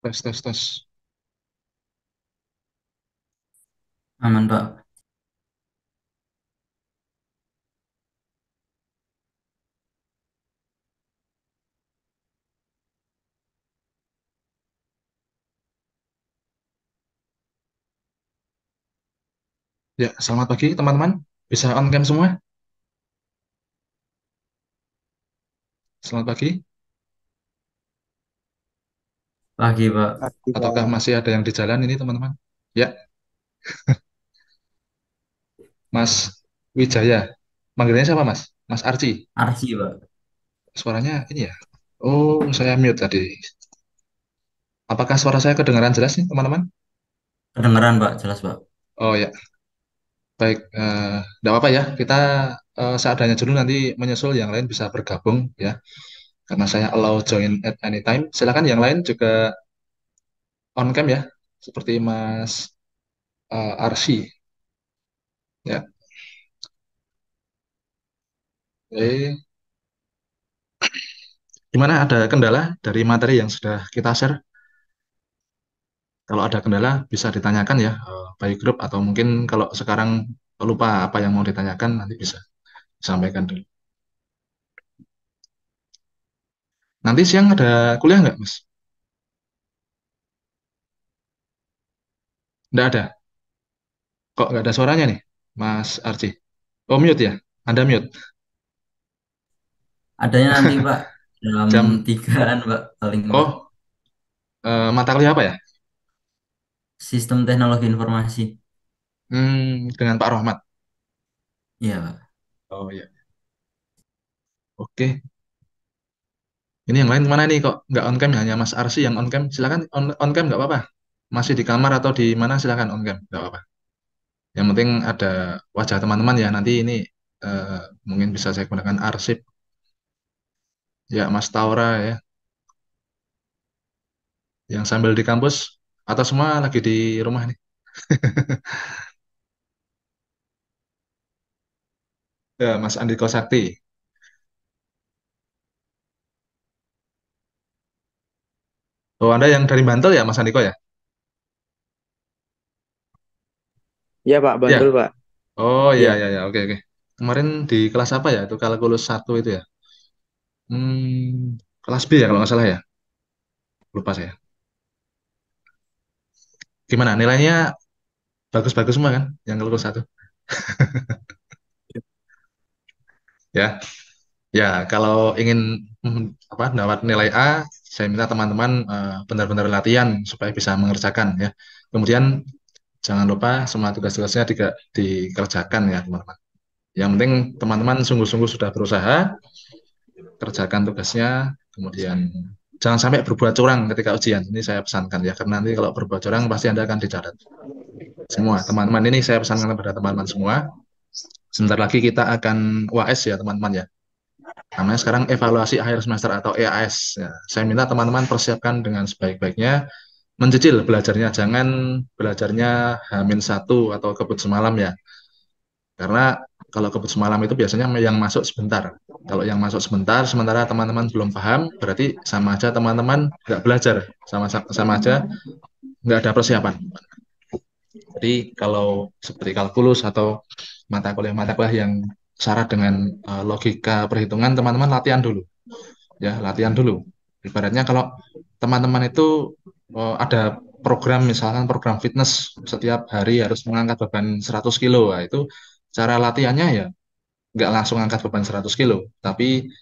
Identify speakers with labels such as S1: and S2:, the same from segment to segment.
S1: Tes, tes, tes.
S2: Aman, Pak.
S1: Ya, selamat pagi teman-teman. Bisa on cam semua? Selamat pagi.
S2: Pagi, Pak.
S3: Pagi,
S1: Ataukah
S3: Pak.
S1: masih ada yang di jalan ini teman-teman? Ya, Mas Wijaya. Manggilnya siapa Mas? Mas Arci.
S2: Arsi, Pak.
S1: Suaranya ini ya. Oh, saya mute tadi. Apakah suara saya kedengaran jelas nih teman-teman?
S2: Kedengeran, Pak. Jelas, Pak.
S1: Oh ya, baik. Nggak apa-apa ya. Kita seadanya dulu nanti menyusul yang lain bisa bergabung ya. Karena saya allow join at any time. Silakan yang lain juga on cam ya. Seperti Mas Arsi. Ya, oke. Gimana ada kendala dari materi yang sudah kita share? Kalau ada kendala bisa ditanyakan ya by grup atau mungkin kalau sekarang lupa apa yang mau ditanyakan nanti bisa disampaikan dulu. Nanti siang ada kuliah nggak, Mas? Nggak ada. Kok nggak ada suaranya nih, Mas Arci? Oh, mute ya? Anda mute.
S2: Adanya nanti, Pak. Jam
S1: Jam,
S2: 3-an, Pak. Paling, Pak.
S1: oh, mata kuliah apa ya?
S2: Sistem teknologi informasi.
S1: Dengan Pak Rohmat.
S2: Iya, Pak.
S1: Oh iya. Oke. Ini yang lain kemana nih kok nggak on cam hanya Mas Arsi yang on cam? Silakan on cam nggak apa-apa. Masih di kamar atau di mana silakan on cam nggak apa-apa. Yang penting ada wajah teman-teman ya. Nanti ini eh, mungkin bisa saya gunakan arsip. Ya, Mas Taura ya. Yang sambil di kampus. Atau semua lagi di rumah nih. Ya, Mas Andiko Sakti. Oh, Anda yang dari Bantul ya, Mas Andiko ya?
S3: Iya, Pak. Bantul,
S1: Ya.
S3: Pak.
S1: Oh, iya,
S3: Iya.
S1: iya, ya. Oke, oke. Kemarin di kelas apa ya? Itu kalkulus satu itu ya. Kelas B ya kalau nggak salah ya. Lupa saya. Gimana? Nilainya bagus-bagus semua kan? Yang kalkulus satu. Ya. Ya, kalau ingin apa dapat nilai A, saya minta teman-teman benar-benar latihan supaya bisa mengerjakan ya. Kemudian jangan lupa semua tugas-tugasnya juga dikerjakan ya, teman-teman. Yang penting teman-teman sungguh-sungguh sudah berusaha, kerjakan tugasnya, kemudian jangan sampai berbuat curang ketika ujian. Ini saya pesankan ya, karena nanti kalau berbuat curang pasti Anda akan dicatat. Semua teman-teman ini saya pesankan kepada teman-teman semua. Sebentar lagi kita akan UAS ya, teman-teman ya. Namanya sekarang evaluasi akhir semester atau EAS. Ya, saya minta teman-teman persiapkan dengan sebaik-baiknya, mencicil belajarnya, jangan belajarnya H-1 atau kebut semalam ya. Karena kalau kebut semalam itu biasanya yang masuk sebentar. Kalau yang masuk sebentar, sementara teman-teman belum paham, berarti sama aja teman-teman nggak belajar, sama aja nggak ada persiapan. Jadi kalau seperti kalkulus atau mata kuliah yang syarat dengan logika perhitungan, teman-teman latihan dulu ya, latihan dulu. Ibaratnya kalau teman-teman itu ada program, misalkan program fitness setiap hari harus mengangkat beban 100 kilo, nah, itu cara latihannya ya nggak langsung angkat beban 100 kilo, tapi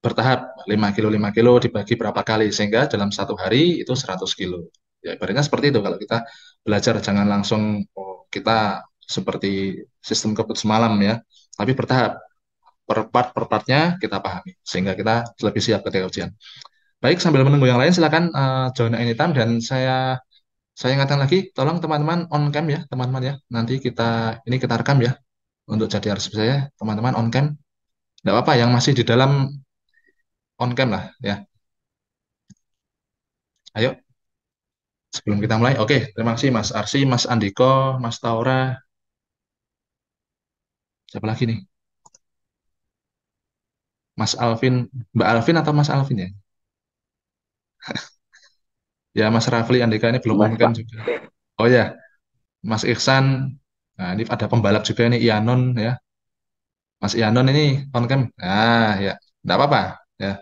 S1: bertahap 5 kilo dibagi berapa kali sehingga dalam satu hari itu 100 kilo. Ya ibaratnya seperti itu kalau kita belajar, jangan langsung kita seperti sistem kebut semalam ya, tapi bertahap per partnya kita pahami sehingga kita lebih siap ketika ujian. Baik, sambil menunggu yang lain silakan join anytime dan saya ingatkan lagi, tolong teman-teman on cam ya, teman-teman ya. Nanti kita rekam ya untuk jadi arsip saya, teman-teman on cam. Tidak apa-apa yang masih di dalam on cam lah ya. Ayo, sebelum kita mulai. Oke, terima kasih Mas Arsi, Mas Andiko, Mas Taura, siapa lagi nih? Mas Alvin, Mbak Alvin atau Mas Alvin ya? Ya, Mas Rafli Andika ini belum on
S3: Mas
S1: cam
S3: Pak.
S1: juga. Oh ya, Mas Ihsan. Nah, ini ada pembalap juga ini Ianon ya. Mas Ianon ini on cam. Nah, ya, enggak apa-apa ya.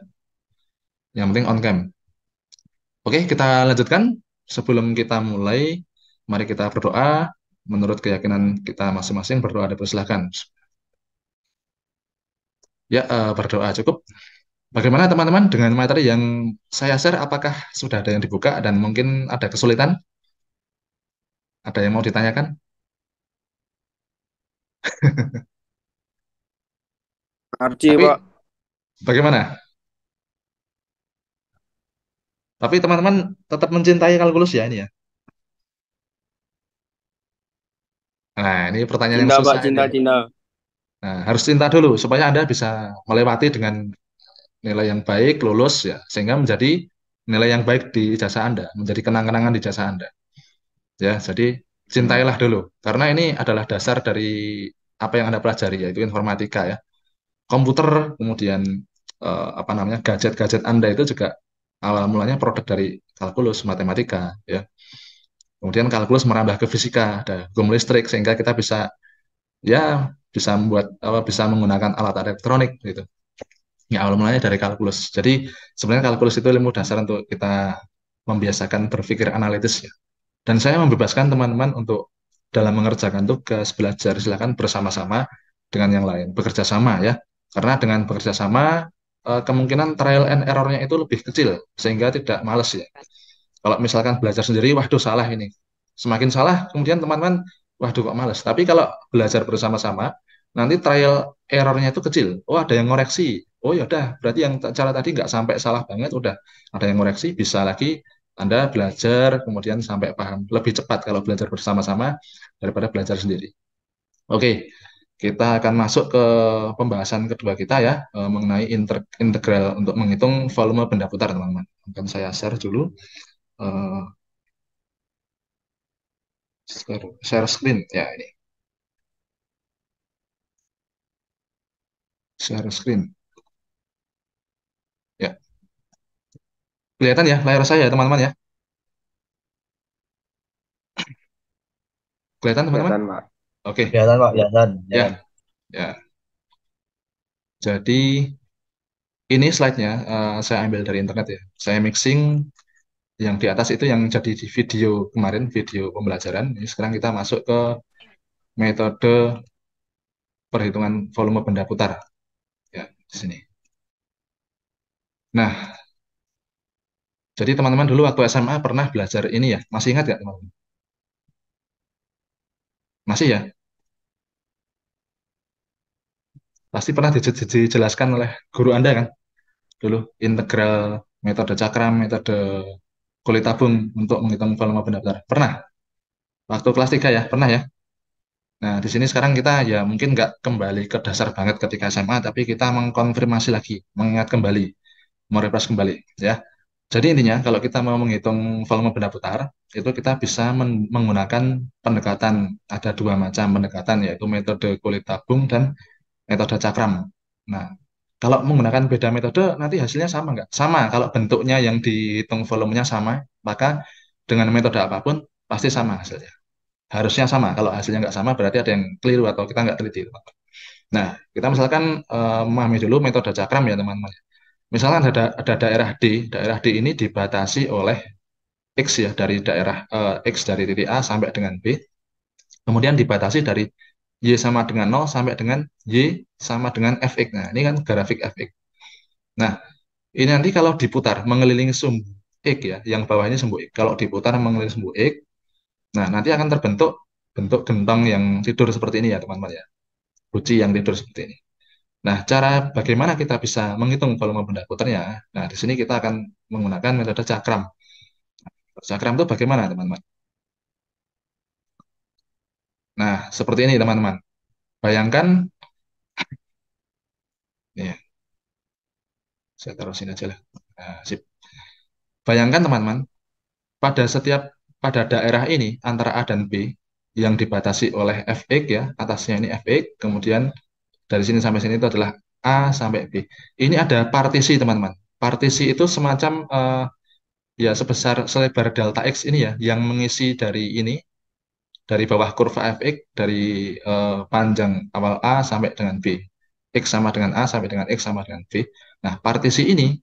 S1: Yang penting on cam. Oke, kita lanjutkan. Sebelum kita mulai, mari kita berdoa. Menurut keyakinan kita masing-masing, berdoa dipersilahkan. Ya, berdoa cukup. Bagaimana teman-teman dengan materi yang saya share? Apakah sudah ada yang dibuka dan mungkin ada kesulitan? Ada yang mau ditanyakan?
S3: Arci
S1: Tapi
S3: Pak.
S1: bagaimana? Tapi teman-teman tetap mencintai kalkulus ya ini ya. Nah, ini pertanyaan yang
S3: Cinta Pak,
S1: susah ini.
S3: cinta, cinta.
S1: Nah, harus cinta dulu supaya Anda bisa melewati dengan nilai yang baik, lulus ya, sehingga menjadi nilai yang baik di ijazah Anda, menjadi kenang-kenangan di ijazah Anda. Ya, jadi
S2: Hmm.
S1: cintailah dulu karena ini adalah dasar dari apa yang Anda pelajari yaitu informatika ya. Komputer, kemudian apa namanya gadget-gadget Anda itu juga awal mulanya produk dari kalkulus matematika ya. Kemudian kalkulus merambah ke fisika, ada hukum listrik sehingga kita bisa ya bisa membuat apa bisa menggunakan alat elektronik gitu. Ya awal mulanya dari kalkulus. Jadi sebenarnya kalkulus itu ilmu dasar untuk kita membiasakan berpikir analitis ya. Dan saya membebaskan teman-teman untuk dalam mengerjakan tugas belajar silakan bersama-sama dengan yang lain, bekerja sama ya. Karena dengan bekerja sama kemungkinan trial and error-nya itu lebih kecil sehingga tidak males ya. Kalau misalkan belajar sendiri, waduh salah ini. Semakin salah, kemudian teman-teman, waduh kok males. Tapi kalau belajar bersama-sama, nanti trial error-nya itu kecil. Oh ada yang ngoreksi. Oh ya udah, berarti yang cara tadi nggak sampai salah banget, udah ada yang ngoreksi, bisa lagi Anda belajar, kemudian sampai paham. Lebih cepat kalau belajar bersama-sama daripada belajar sendiri. Oke, kita akan masuk ke pembahasan kedua kita ya, mengenai integral untuk menghitung volume benda putar, teman-teman. Akan saya share dulu. eh, share screen ya ini share screen ya kelihatan ya layar saya ya teman-teman ya kelihatan teman-teman
S3: Kelihatan Pak.
S1: oke
S4: Kelihatan Pak, kelihatan, kelihatan.
S1: ya ya jadi ini slide-nya saya ambil dari internet ya saya mixing yang di atas itu yang jadi di video kemarin video pembelajaran ini sekarang kita masuk ke metode perhitungan volume benda putar ya di sini nah jadi teman-teman dulu waktu SMA pernah belajar ini ya masih ingat nggak teman-teman masih ya pasti pernah dijelaskan oleh guru Anda kan dulu integral metode cakram, metode kulit tabung untuk menghitung volume benda putar. Pernah? Waktu kelas 3 ya? Pernah ya? Nah, di sini sekarang kita ya mungkin nggak kembali ke dasar banget ketika SMA, tapi kita mengkonfirmasi lagi, mengingat kembali, merefresh kembali ya. Jadi intinya kalau kita mau menghitung volume benda putar, itu kita bisa menggunakan pendekatan, ada dua macam pendekatan, yaitu metode kulit tabung dan metode cakram. Nah, kalau menggunakan beda metode, nanti hasilnya sama nggak? Sama. Kalau bentuknya yang dihitung volumenya sama, maka dengan metode apapun pasti sama hasilnya. Harusnya sama. Kalau hasilnya nggak sama, berarti ada yang keliru atau kita nggak teliti. Nah, kita misalkan memahami dulu metode cakram ya teman-teman. Misalkan ada daerah D ini dibatasi oleh X ya, dari daerah X dari titik A sampai dengan B. Kemudian dibatasi dari Y sama dengan 0 sampai dengan Y sama dengan Fx. Nah, ini kan grafik Fx. Nah, ini nanti kalau diputar mengelilingi sumbu X ya, yang bawahnya sumbu X. Kalau diputar mengelilingi sumbu X, nah nanti akan terbentuk bentuk gentong yang tidur seperti ini ya teman-teman ya. Guci yang tidur seperti ini. Nah, cara bagaimana kita bisa menghitung volume benda putarnya? Nah, di sini kita akan menggunakan metode cakram. Cakram itu bagaimana teman-teman? Nah, seperti ini teman-teman. Bayangkan, ya, saya taruh sini aja lah. Nah, sip. Bayangkan teman-teman, pada daerah ini antara A dan B yang dibatasi oleh Fx ya, atasnya ini Fx, kemudian dari sini sampai sini itu adalah A sampai B. Ini ada partisi teman-teman. Partisi itu semacam ya sebesar selebar delta X ini ya, yang mengisi dari ini, dari bawah kurva fx, dari panjang awal A sampai dengan B. X sama dengan A sampai dengan X sama dengan B. Nah, partisi ini,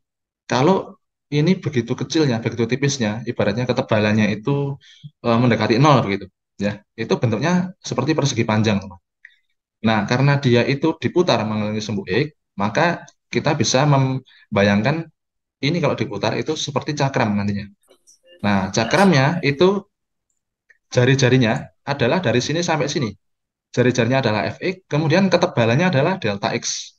S1: kalau ini begitu kecilnya, begitu tipisnya, ibaratnya ketebalannya itu mendekati nol begitu. Ya, itu bentuknya seperti persegi panjang, teman. Nah, karena dia itu diputar mengelilingi sumbu X, maka kita bisa membayangkan ini kalau diputar itu seperti cakram nantinya. Nah, cakramnya itu jari-jarinya adalah dari sini sampai sini. Jari-jarinya adalah Fx, kemudian ketebalannya adalah delta X.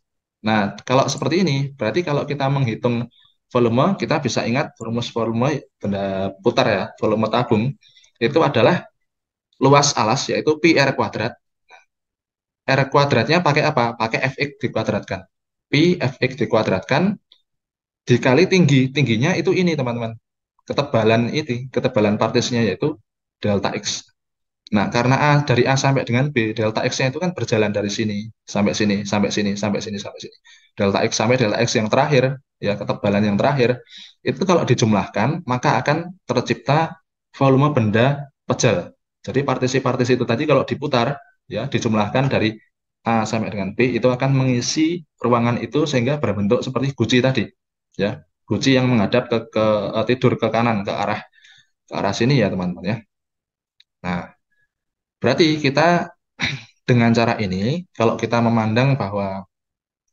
S1: Nah, kalau seperti ini, berarti kalau kita menghitung volume, kita bisa ingat rumus volume benda putar ya, volume tabung, itu adalah luas alas, yaitu pi R kuadrat. R kuadratnya pakai apa? Pakai Fx dikuadratkan. Pi Fx dikuadratkan dikali tinggi. Tingginya itu ini, teman-teman. Ketebalan partisinya yaitu delta X. Nah, karena A dari A sampai dengan B, delta X-nya itu kan berjalan dari sini sampai sini, sampai sini, sampai sini, sampai sini. Delta X sampai delta X yang terakhir, ya ketebalan yang terakhir, itu kalau dijumlahkan, maka akan tercipta volume benda pejal. Jadi partisi-partisi itu tadi kalau diputar, ya dijumlahkan dari A sampai dengan B, itu akan mengisi ruangan itu sehingga berbentuk seperti guci tadi. Ya, guci yang menghadap tidur ke kanan, ke arah sini ya teman-teman ya. Nah, berarti kita dengan cara ini, kalau kita memandang bahwa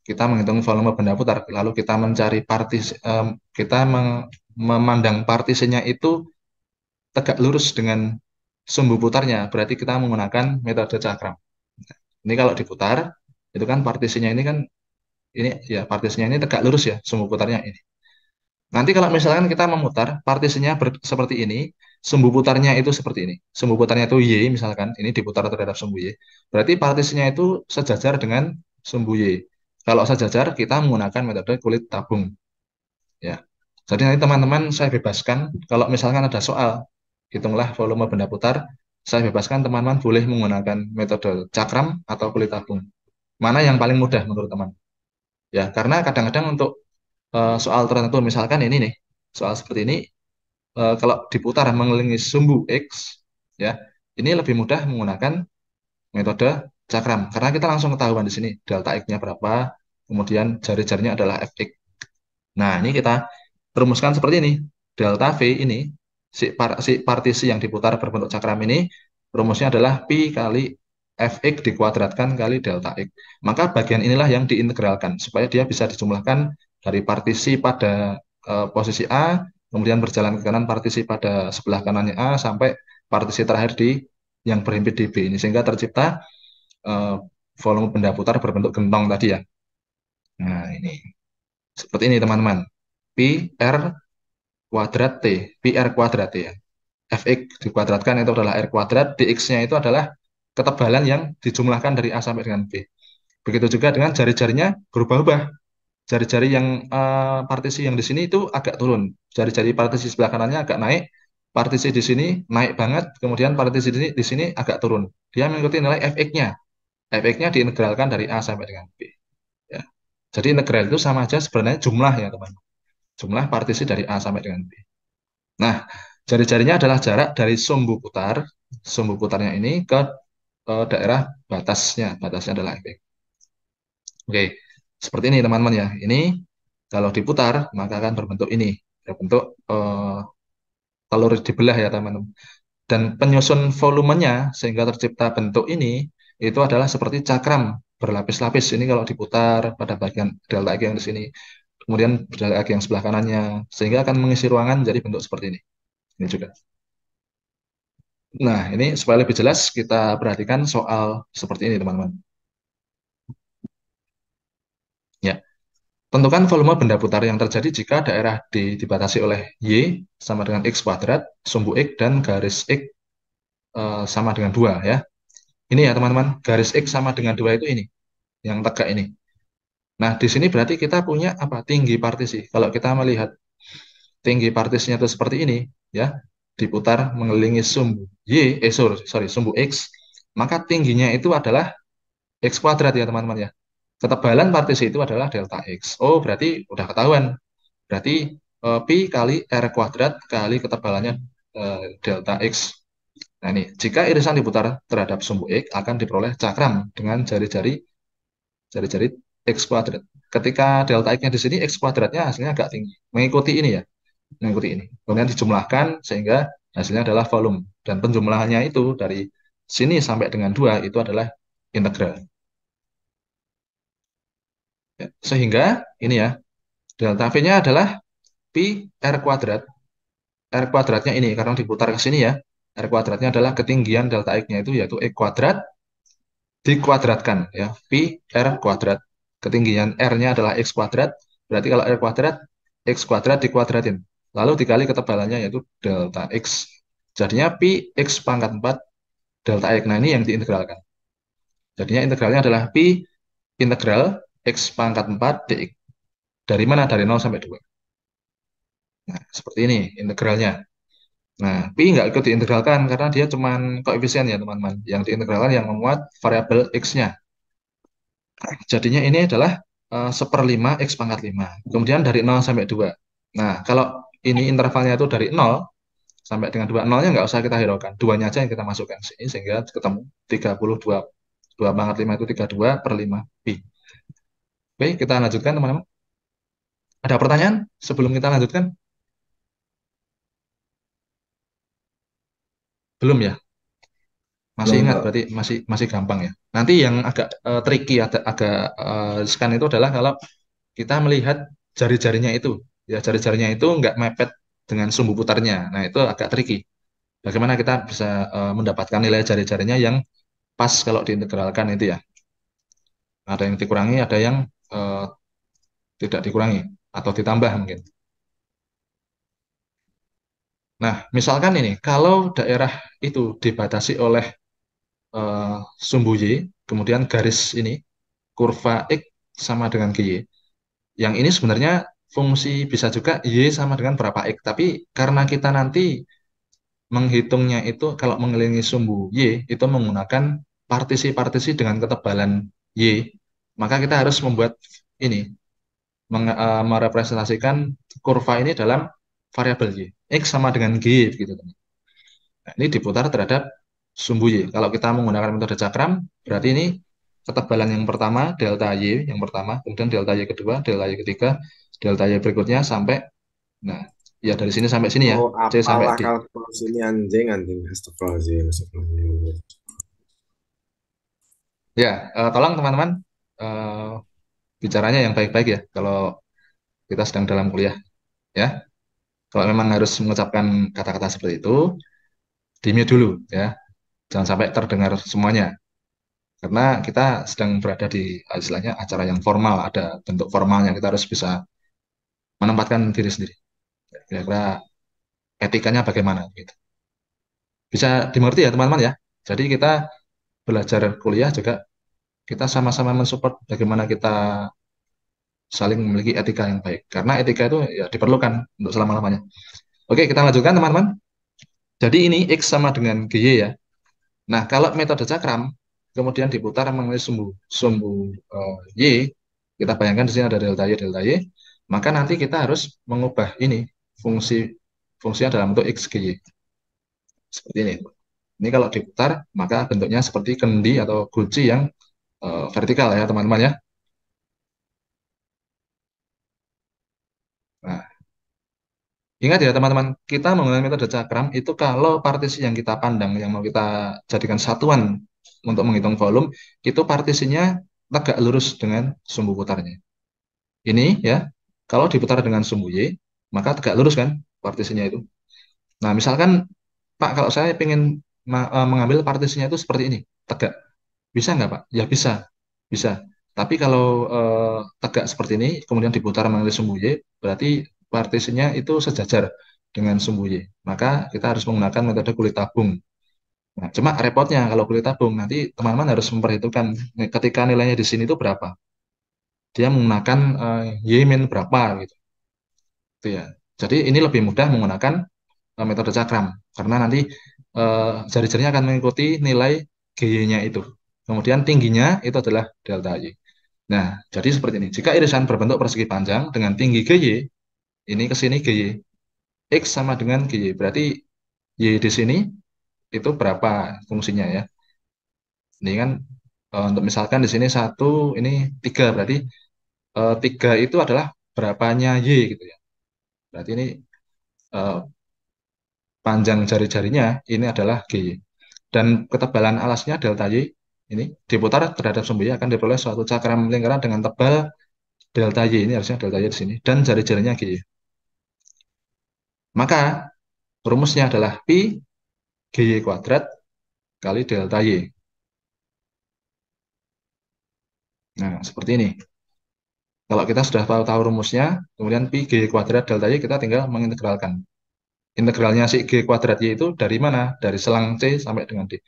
S1: kita menghitung volume benda putar, lalu kita mencari kita memandang partisinya itu tegak lurus dengan sumbu putarnya, berarti kita menggunakan metode cakram. Ini kalau diputar, itu kan partisinya ini kan, ini ya partisinya ini tegak lurus ya, sumbu putarnya ini. Nanti kalau misalkan kita memutar, partisinya seperti ini, sumbu putarnya itu seperti ini. Sumbu putarnya itu Y, misalkan, ini diputar terhadap sumbu Y. Berarti partisinya itu sejajar dengan sumbu Y. Kalau sejajar, kita menggunakan metode kulit tabung. Ya. Jadi nanti teman-teman saya bebaskan, kalau misalkan ada soal, hitunglah volume benda putar, saya bebaskan teman-teman boleh menggunakan metode cakram atau kulit tabung. Mana yang paling mudah menurut teman? Ya, karena kadang-kadang untuk soal tertentu, misalkan ini nih, soal seperti ini, kalau diputar mengelilingi sumbu X, ya, ini lebih mudah menggunakan metode cakram karena kita langsung ketahuan di sini delta X-nya berapa, kemudian jari-jarinya adalah Fx. Nah, ini kita rumuskan seperti ini. Delta V ini, si partisi yang diputar berbentuk cakram ini, rumusnya adalah pi kali Fx dikuadratkan kali delta X. Maka bagian inilah yang diintegralkan supaya dia bisa dijumlahkan dari partisi pada posisi A, kemudian berjalan ke kanan partisi pada sebelah kanannya A, sampai partisi terakhir yang berhimpit di B ini, sehingga tercipta eh, volume benda putar berbentuk gentong tadi ya. Nah, ini seperti ini teman-teman. Pi R kuadrat T, Pi R kuadrat T ya. Fx dikuadratkan itu adalah R kuadrat, dx-nya itu adalah ketebalan yang dijumlahkan dari A sampai dengan B. Begitu juga dengan jari-jarinya berubah-ubah. Jari-jari yang partisi yang di sini itu agak turun. Jari-jari partisi sebelah kanannya agak naik, partisi di sini naik banget, kemudian partisi di sini agak turun. Dia mengikuti nilai Fx-nya. Fx-nya diintegralkan dari A sampai dengan B. Ya. Jadi integral itu sama aja sebenarnya jumlah ya teman. Jumlah partisi dari A sampai dengan B. Nah, jari-jarinya adalah jarak dari sumbu putarnya ini ke daerah batasnya. Batasnya adalah Fx. Oke, seperti ini teman-teman ya. Ini kalau diputar maka akan berbentuk ini, berbentuk telur dibelah ya teman-teman. Dan penyusun volumenya sehingga tercipta bentuk ini itu adalah seperti cakram berlapis-lapis. Ini kalau diputar pada bagian delta X yang di sini, kemudian delta X yang sebelah kanannya, sehingga akan mengisi ruangan jadi bentuk seperti ini. Ini juga. Nah, ini supaya lebih jelas kita perhatikan soal seperti ini teman-teman. Ya. Tentukan volume benda putar yang terjadi jika daerah D dibatasi oleh Y sama dengan X kuadrat, sumbu X, dan garis X sama dengan 2 ya. Ini ya teman-teman, garis X sama dengan 2 itu ini, yang tegak ini. Nah, di sini berarti kita punya apa? Tinggi partisi. Kalau kita melihat tinggi partisinya itu seperti ini, ya, diputar mengelilingi sumbu sumbu X, maka tingginya itu adalah X kuadrat ya teman-teman ya. Ketebalan partisi itu adalah delta X. Oh, berarti udah ketahuan. Berarti Pi kali R kuadrat kali ketebalannya delta X. Nah ini, jika irisan diputar terhadap sumbu X akan diperoleh cakram dengan jari-jari X kuadrat. Ketika delta X-nya di sini, X kuadratnya hasilnya agak tinggi. Mengikuti ini ya, mengikuti ini. Kemudian dijumlahkan sehingga hasilnya adalah volume. Dan penjumlahannya itu dari sini sampai dengan 2 itu adalah integral. Ya, sehingga ini ya, delta V-nya adalah pi R kuadrat. R kuadratnya ini, karena diputar ke sini ya, R kuadratnya adalah ketinggian delta X-nya itu yaitu X kuadrat dikuadratkan ya, pi R kuadrat. Ketinggian R-nya adalah X kuadrat, berarti kalau R kuadrat, X kuadrat dikuadratin. Lalu dikali ketebalannya yaitu delta X. Jadinya pi X pangkat 4 delta X. Nah ini yang diintegralkan. Jadinya integralnya adalah pi integral X pangkat 4 dx. Dari mana? Dari 0 sampai 2. Nah, seperti ini integralnya. Nah, pi nggak ikut diintegralkan karena dia cuma koefisien ya teman-teman. Yang diintegralkan yang memuat variabel x-nya. Jadinya ini adalah 1/5 X pangkat 5. Kemudian dari 0 sampai 2. Nah, kalau ini intervalnya itu dari 0 sampai dengan 2, nolnya nggak usah kita hiraukan. Duanya aja yang kita masukkan sini sehingga ketemu 32. 2 pangkat 5 itu 32/5 pi. Oke, kita lanjutkan teman-teman. Ada pertanyaan sebelum kita lanjutkan? Belum ya? Masih
S2: Belum,
S1: ingat
S2: Pak.
S1: berarti masih masih gampang ya. Nanti yang agak tricky agak riskan itu adalah kalau kita melihat jari-jarinya itu. Ya, jari-jarinya itu nggak mepet dengan sumbu putarnya. Nah, itu agak tricky. Bagaimana kita bisa mendapatkan nilai jari-jarinya yang pas kalau diintegralkan itu ya. Ada yang dikurangi, ada yang eh, tidak dikurangi atau ditambah mungkin. Nah, misalkan ini, kalau daerah itu dibatasi oleh eh, sumbu Y, kemudian garis ini, kurva X sama dengan GY. Yang ini sebenarnya fungsi bisa juga Y sama dengan berapa X, tapi karena kita nanti menghitungnya itu kalau mengelilingi sumbu Y itu menggunakan partisi-partisi dengan ketebalan Y, maka kita harus membuat ini merepresentasikan kurva ini dalam variabel Y. X sama dengan G gitu. Nah, ini diputar terhadap sumbu Y. Kalau kita menggunakan metode cakram, berarti ini ketebalan yang pertama delta Y yang pertama, kemudian delta Y kedua, delta Y ketiga, delta Y berikutnya sampai nah ya dari sini sampai sini ya,
S3: Oh,
S1: C sampai
S3: apalah
S1: D.
S3: kalkulus ini anjing, anjing. Astagfirullahaladzim, astagfirullahaladzim.
S1: Ya, tolong teman-teman eh, bicaranya yang baik-baik ya. Kalau kita sedang dalam kuliah, ya. Kalau memang harus mengucapkan kata-kata seperti itu, di-mute dulu, ya. Jangan sampai terdengar semuanya. Karena kita sedang berada di istilahnya acara yang formal, ada bentuk formalnya. Kita harus bisa menempatkan diri sendiri. Kira-kira etikanya bagaimana, gitu. Bisa dimengerti ya teman-teman ya. Jadi kita belajar kuliah juga kita sama-sama mensupport bagaimana kita saling memiliki etika yang baik. Karena etika itu ya diperlukan untuk selama-lamanya. Oke, kita lanjutkan teman-teman. Jadi ini X sama dengan GY ya. Nah, kalau metode cakram, kemudian diputar mengenai sumbu, sumbu Y, kita bayangkan di sini ada delta Y, maka nanti kita harus mengubah ini, fungsi fungsinya dalam bentuk X, GY. Seperti ini. Ini kalau diputar, maka bentuknya seperti kendi atau guci yang vertikal ya teman-teman ya. Nah, ingat ya teman-teman, kita menggunakan metode cakram itu kalau partisi yang kita pandang, yang mau kita jadikan satuan untuk menghitung volume, itu partisinya tegak lurus dengan sumbu putarnya. Ini ya, kalau diputar dengan sumbu Y, maka tegak lurus kan partisinya itu. Nah, misalkan Pak, kalau saya ingin mengambil partisinya itu seperti ini, tegak. Bisa nggak Pak? Ya bisa, bisa. Tapi kalau tegak seperti ini, kemudian diputar melalui sumbu Y, berarti partisinya itu sejajar dengan sumbu Y. Maka kita harus menggunakan metode kulit tabung. Nah, cuma repotnya kalau kulit tabung, nanti teman-teman harus memperhitungkan ketika nilainya di sini itu berapa. Dia menggunakan Y min berapa gitu. Gitu ya. Jadi ini lebih mudah menggunakan metode cakram. Karena nanti jari-jarinya akan mengikuti nilai GY-nya itu. Kemudian tingginya itu adalah delta Y. Nah, jadi seperti ini. Jika irisan berbentuk persegi panjang dengan tinggi GY, Ini ke sini GY. X sama dengan GY. Berarti Y di sini itu berapa fungsinya ya? Ini kan untuk misalkan di sini satu, ini tiga. Berarti tiga itu adalah berapanya Y gitu ya. Berarti ini eh, panjang jari-jarinya ini adalah GY. Dan ketebalan alasnya delta Y ini diputar terhadap sumbu Y akan diperoleh suatu cakram lingkaran dengan tebal delta Y. Ini harusnya delta Y di sini. Dan jari-jarinya GY. Maka rumusnya adalah Pi GY kuadrat kali delta Y. Nah, seperti ini. Kalau kita sudah tahu rumusnya, kemudian Pi G kuadrat delta Y kita tinggal mengintegralkan. Integralnya si G kuadrat Y itu dari mana? Dari selang C sampai dengan D.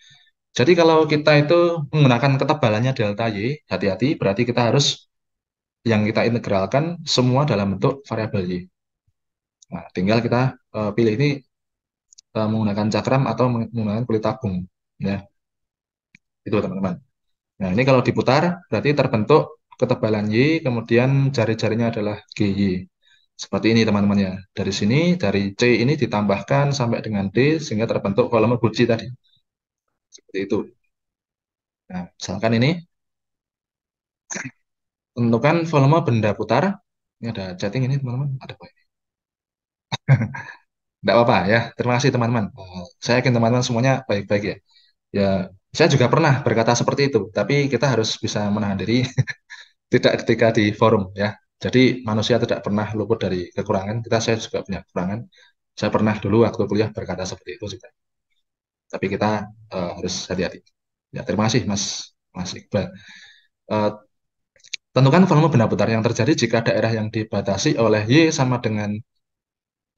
S1: Jadi kalau kita itu menggunakan ketebalannya delta Y, hati-hati, berarti kita harus yang kita integralkan semua dalam bentuk variabel Y. Nah, tinggal kita pilih ini menggunakan cakram atau menggunakan kulit tabung. Ya, itu teman-teman. Nah, ini kalau diputar, berarti terbentuk ketebalan Y, kemudian jari-jarinya adalah GY. Seperti ini teman-teman ya. Dari sini, dari C ini ditambahkan sampai dengan D, sehingga terbentuk volume buji tadi. Seperti itu. Nah, misalkan ini, tentukan volume benda putar. Ini ada chatting ini teman-teman. Ada apa ini? Tidak apa-apa ya. Terima kasih teman-teman. Saya yakin teman-teman semuanya baik-baik ya. Ya, saya juga pernah berkata seperti itu, tapi kita harus bisa menahan diri tidak ketika di forum ya. Jadi manusia tidak pernah luput dari kekurangan. Saya juga punya kekurangan. Saya pernah dulu waktu kuliah berkata seperti itu juga. Tapi kita harus hati-hati. Ya, terima kasih Mas Iqbal. Eh, tentukan volume benda putar yang terjadi jika daerah yang dibatasi oleh Y sama dengan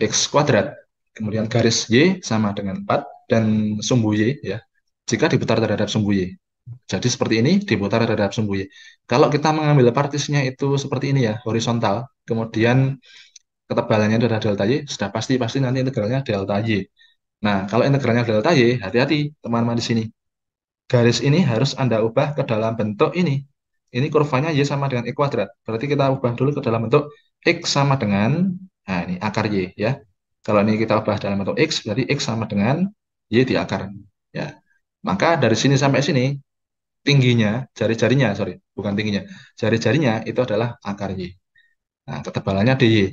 S1: X kuadrat. Kemudian garis Y sama dengan 4 dan sumbu Y ya. Jika diputar terhadap sumbu Y. Jadi seperti ini diputar terhadap sumbu Y. Kalau kita mengambil partisnya itu seperti ini ya, horizontal, kemudian ketebalannya itu adalah delta Y, sudah pasti nanti integralnya delta Y. Nah, kalau integralnya delta Y, hati-hati teman-teman di sini. Garis ini harus Anda ubah ke dalam bentuk ini. Ini kurvanya Y sama dengan I kuadrat. Berarti kita ubah dulu ke dalam bentuk X sama dengan, nah ini akar Y ya. Kalau ini kita ubah dalam bentuk X, berarti X sama dengan Y di akar. Ya. Maka dari sini sampai sini, tingginya, jari-jarinya, sorry, bukan tingginya, jari-jarinya itu adalah akar Y. Nah, ketebalannya dy.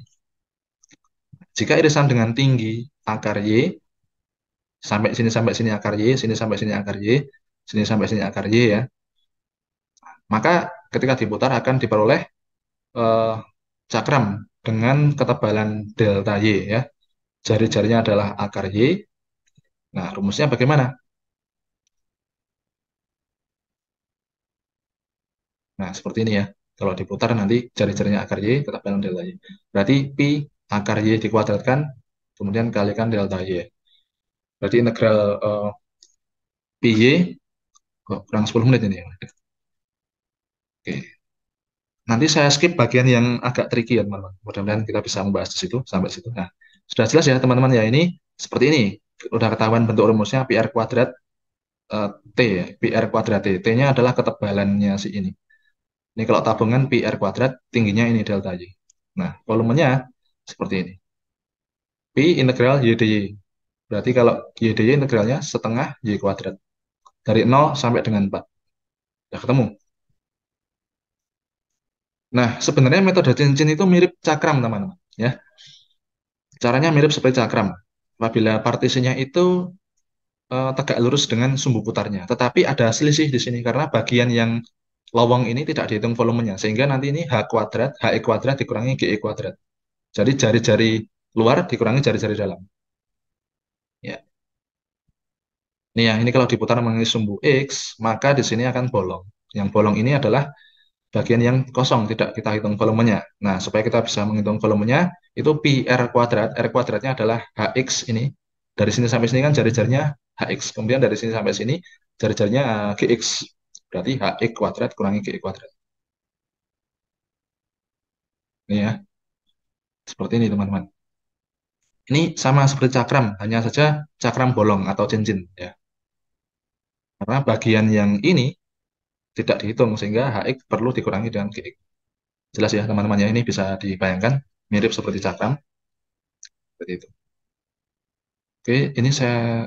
S1: Jika irisan dengan tinggi akar Y, sampai sini akar Y, sini sampai sini akar Y, sini sampai sini akar Y ya, maka ketika diputar akan diperoleh eh, cakram dengan ketebalan delta Y ya. Jari-jarinya adalah akar Y. Nah, rumusnya bagaimana? Nah, seperti ini ya. Kalau diputar nanti jari-jarinya akar Y, ketebalan delta Y. Berarti pi akar Y dikuadratkan, kemudian kalikan delta Y. Berarti integral pi Y, kok kurang 10 menit ini ya. Oke. Nanti saya skip bagian yang agak tricky ya teman-teman. Mudah-mudahan kita bisa membahas di situ, sampai situ. Nah, sudah jelas ya teman-teman ya, ini seperti ini. Udah ketahuan bentuk rumusnya PR kuadrat T ya, PR kuadrat T. T-nya adalah ketebalannya si ini. Ini kalau tabungan PR kuadrat, tingginya ini delta Y. Nah, volumenya seperti ini. Pi integral Y dy. Berarti kalau Y dy integralnya setengah Y kuadrat. Dari 0 sampai dengan 4. Sudah ketemu. Nah, sebenarnya metode cincin itu mirip cakram, teman-teman. Ya, caranya mirip seperti cakram. Apabila partisinya itu tegak lurus dengan sumbu putarnya. Tetapi ada selisih di sini karena bagian yang lowong ini tidak dihitung volumenya. Sehingga nanti ini H kuadrat, HE kuadrat dikurangi GE kuadrat. Jadi jari-jari luar dikurangi jari-jari dalam. Ya. Ini ya, ini kalau diputar mengenai sumbu X, maka di sini akan bolong. Yang bolong ini adalah bagian yang kosong, tidak kita hitung volumenya. Nah, supaya kita bisa menghitung volumenya, itu pi R kuadrat. R kuadratnya adalah HX ini. Dari sini sampai sini kan jari-jarinya HX. Kemudian dari sini sampai sini jari-jarinya GX. Berarti HX kuadrat kurangi GX kuadrat. Ini ya, seperti ini teman-teman. Ini sama seperti cakram, hanya saja cakram bolong atau cincin. Ya. Karena bagian yang ini tidak dihitung, sehingga HX perlu dikurangi dengan GX. Jelas ya teman-teman ya, ini bisa dibayangkan mirip seperti cakram. Seperti itu. Oke, ini saya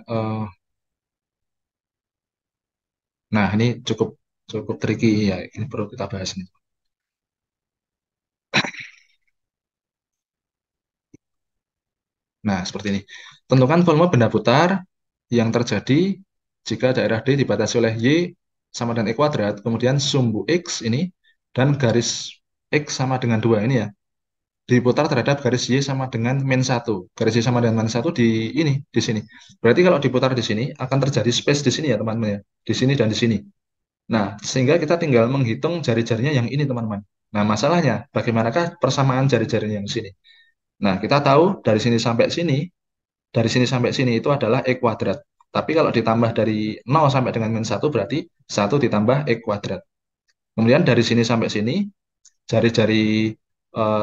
S1: nah ini cukup cukup tricky ya. Ini perlu kita bahas nih. Nah, seperti ini. Tentukan volume benda putar yang terjadi jika daerah D dibatasi oleh Y sama dengan E kuadrat, kemudian sumbu X ini dan garis X sama dengan 2 ini ya, diputar terhadap garis Y sama dengan min 1. Garis Y sama dengan min 1 di ini, di sini. Berarti kalau diputar di sini, akan terjadi space di sini ya teman-teman ya. Di sini dan di sini. Nah, sehingga kita tinggal menghitung jari-jarinya yang ini teman-teman. Nah, masalahnya, bagaimanakah persamaan jari-jarinya yang sini? Nah, kita tahu dari sini sampai sini itu adalah E kuadrat. Tapi kalau ditambah dari 0 sampai dengan min 1 berarti 1 ditambah E kuadrat. Kemudian dari sini sampai sini, jari-jari,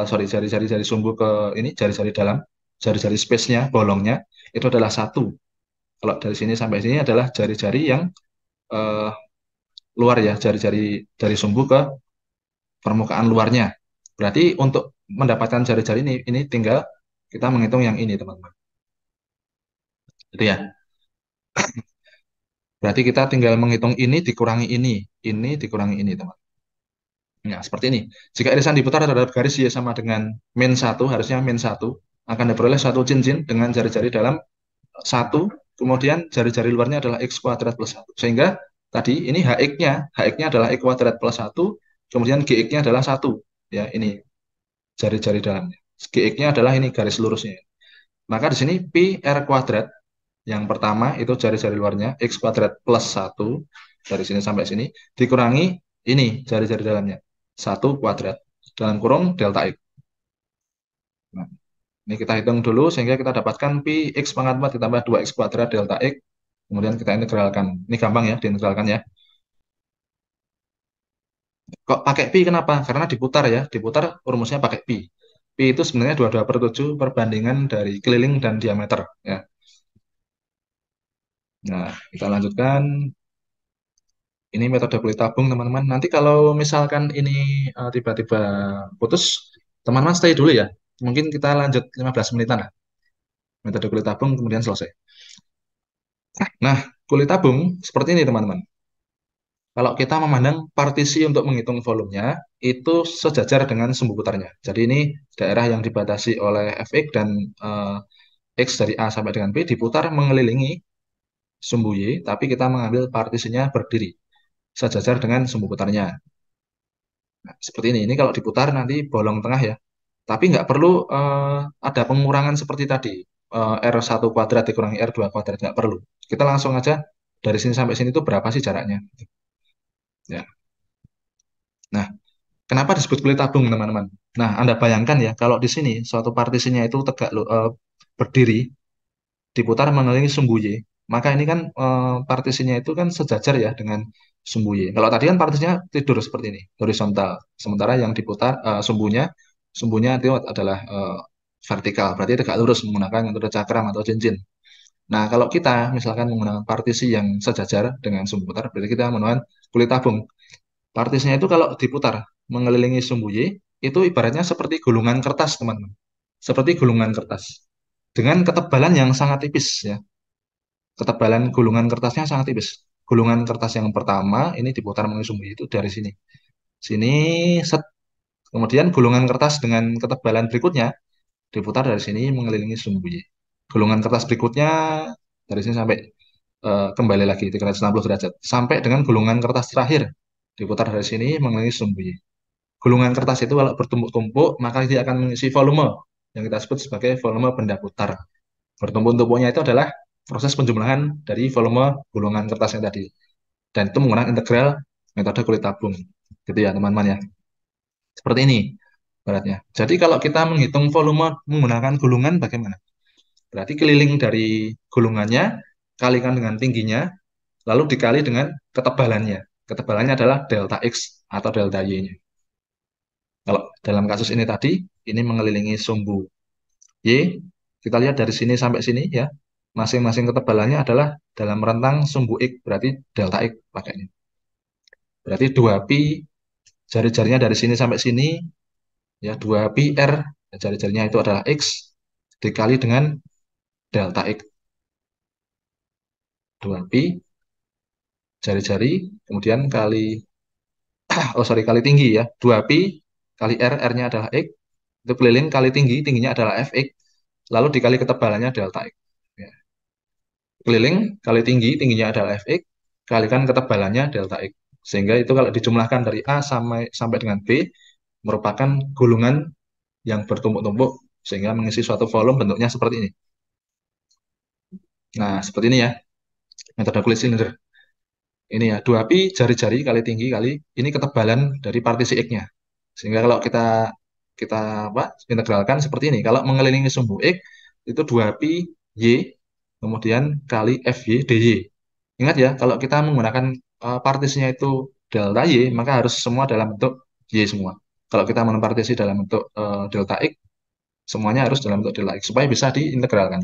S1: jari-jari sumbu ke ini, jari-jari dalam, jari-jari space-nya, bolongnya, itu adalah 1. Kalau dari sini sampai sini adalah jari-jari yang eh, luar ya, jari-jari dari sumbu ke permukaan luarnya. Berarti untuk mendapatkan jari-jari ini tinggal kita menghitung yang ini, teman-teman. Itu ya. Berarti kita tinggal menghitung ini dikurangi ini, teman. Nah, seperti ini. Jika irisan diputar terhadap garis Y sama dengan min 1, harusnya min 1, akan diperoleh suatu cincin dengan jari-jari dalam 1, kemudian jari-jari luarnya adalah X kuadrat plus 1. Sehingga tadi ini HX-nya adalah X kuadrat plus 1, kemudian GX-nya adalah 1. Ya, ini jari-jari dalamnya. GX-nya adalah ini garis lurusnya. Maka di sini pi R kuadrat, yang pertama itu jari-jari luarnya, X kuadrat plus 1, dari sini sampai sini, dikurangi ini jari-jari dalamnya, 1 kuadrat, dalam kurung delta X. Nah, ini kita hitung dulu sehingga kita dapatkan pi X pangkat 4 ditambah 2X kuadrat delta X, kemudian kita integralkan. Ini gampang ya, diintegralkan ya. Kok pakai pi kenapa? Karena diputar ya, diputar rumusnya pakai pi. Pi itu sebenarnya 22/7 perbandingan dari keliling dan diameter ya. Nah, kita lanjutkan. Ini metode kulit tabung, teman-teman. Nanti kalau misalkan ini tiba-tiba putus, teman-teman stay dulu ya. Mungkin kita lanjut 15 menitan lah. Metode kulit tabung kemudian selesai. Nah, kulit tabung seperti ini, teman-teman. Kalau kita memandang partisi untuk menghitung volumenya, itu sejajar dengan sumbu putarnya. Jadi ini daerah yang dibatasi oleh Fx dan X dari A sampai dengan B diputar mengelilingi sumbu Y, tapi kita mengambil partisinya berdiri, sejajar dengan sumbu putarnya. Nah, seperti ini. Ini kalau diputar nanti bolong tengah ya. Tapi nggak perlu ada pengurangan seperti tadi. R1 kuadrat dikurangi R2 kuadrat. Nggak perlu. Kita langsung aja dari sini sampai sini itu berapa sih jaraknya. Ya. Nah, kenapa disebut kulit tabung, teman-teman? Nah, Anda bayangkan ya, kalau di sini suatu partisinya itu berdiri, diputar mengelilingi sumbu Y, maka ini kan partisinya itu kan sejajar ya dengan sumbu Y. Kalau tadi kan partisinya tidur seperti ini, horizontal. Sementara yang diputar sumbunya itu adalah vertikal, berarti tegak lurus menggunakan metode cakram atau cincin. Nah, kalau kita misalkan menggunakan partisi yang sejajar dengan sumbu putar, berarti kita menggunakan kulit tabung. Partisinya itu kalau diputar mengelilingi sumbu Y, itu ibaratnya seperti gulungan kertas, teman-teman. Seperti gulungan kertas. Dengan ketebalan yang sangat tipis ya. Ketebalan gulungan kertasnya sangat tipis. Gulungan kertas yang pertama ini diputar mengelilingi sumbu Y itu dari sini. Sini set. Kemudian gulungan kertas dengan ketebalan berikutnya diputar dari sini mengelilingi sumbu Y. Gulungan kertas berikutnya dari sini sampai kembali lagi 360 derajat. Sampai dengan gulungan kertas terakhir diputar dari sini mengelilingi sumbu Y. Gulungan kertas itu kalau bertumpuk-tumpuk, maka dia akan mengisi volume yang kita sebut sebagai volume benda putar. Bertumpuk-tumpuknya itu adalah proses penjumlahan dari volume gulungan kertasnya tadi. Dan itu menggunakan integral metode kulit tabung. Gitu ya, teman-teman ya. Seperti ini baratnya. Jadi kalau kita menghitung volume menggunakan gulungan bagaimana? Berarti keliling dari gulungannya kalikan dengan tingginya, lalu dikali dengan ketebalannya. Ketebalannya adalah delta X atau delta Y-nya. Kalau dalam kasus ini tadi, ini mengelilingi sumbu Y, kita lihat dari sini sampai sini ya, masing-masing ketebalannya adalah dalam rentang sumbu X, berarti delta X pakainya. Berarti 2pi, jari-jarinya dari sini sampai sini, ya 2pi R, jari-jarinya itu adalah X, dikali dengan delta X. 2pi jari-jari, kemudian kali, oh sorry, kali tinggi ya. 2pi kali R, R-nya adalah X. Itu keliling kali tinggi, tingginya adalah Fx. Lalu dikali ketebalannya delta X. Ya. Keliling kali tinggi, tingginya adalah Fx. Kalikan ketebalannya delta X. Sehingga itu kalau dijumlahkan dari A sampai dengan B, merupakan gulungan yang bertumpuk-tumpuk sehingga mengisi suatu volume bentuknya seperti ini. Nah, seperti ini ya, metode kulit silinder. Ini ya, 2pi jari-jari kali tinggi kali ini ketebalan dari partisi X-nya. Sehingga kalau kita kita apa? Integralkan seperti ini. Kalau mengelilingi sumbu X itu 2pi Y kemudian kali FY dy. Ingat ya, kalau kita menggunakan partisinya itu delta Y, maka harus semua dalam bentuk Y semua. Kalau kita menempartisi dalam bentuk delta X, semuanya harus dalam bentuk delta X supaya bisa diintegralkan.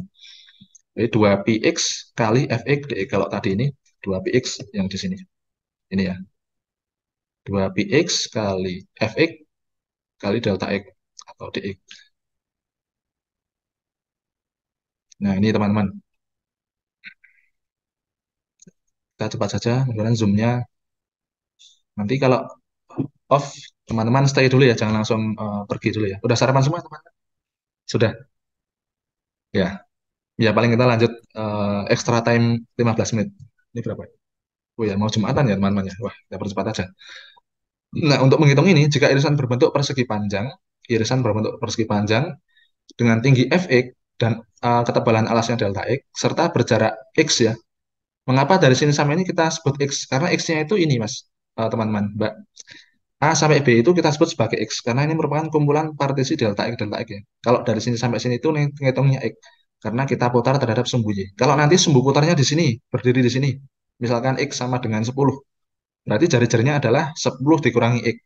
S1: Jadi 2px kali fx dx. Kalau tadi ini 2px yang di sini. Ini ya. 2px kali fx kali delta x atau dx. Nah, ini teman-teman. Kita cepat saja menggunakan zoom-nya. Nanti kalau off, teman-teman stay dulu ya. Jangan langsung pergi dulu ya. Udah sarapan semua, teman-teman? Sudah? Ya. Ya, paling kita lanjut extra time 15 menit. Ini berapa? Oh ya, mau Jumatan ya, teman-teman ya. Wah, kita percepat aja. Nah, untuk menghitung ini, jika irisan berbentuk persegi panjang, irisan berbentuk persegi panjang dengan tinggi fx dan ketebalan alasnya delta x, serta berjarak x ya. Mengapa dari sini sampai ini kita sebut x? Karena x-nya itu ini, Mas, teman-teman, Mbak. A sampai B itu kita sebut sebagai x, karena ini merupakan kumpulan partisi delta x ya. Kalau dari sini sampai sini itu ngitungnya x, karena kita putar terhadap sumbu y. Kalau nanti sumbu putarnya di sini, berdiri di sini, misalkan x sama dengan 10, berarti jari-jarinya adalah 10 dikurangi x.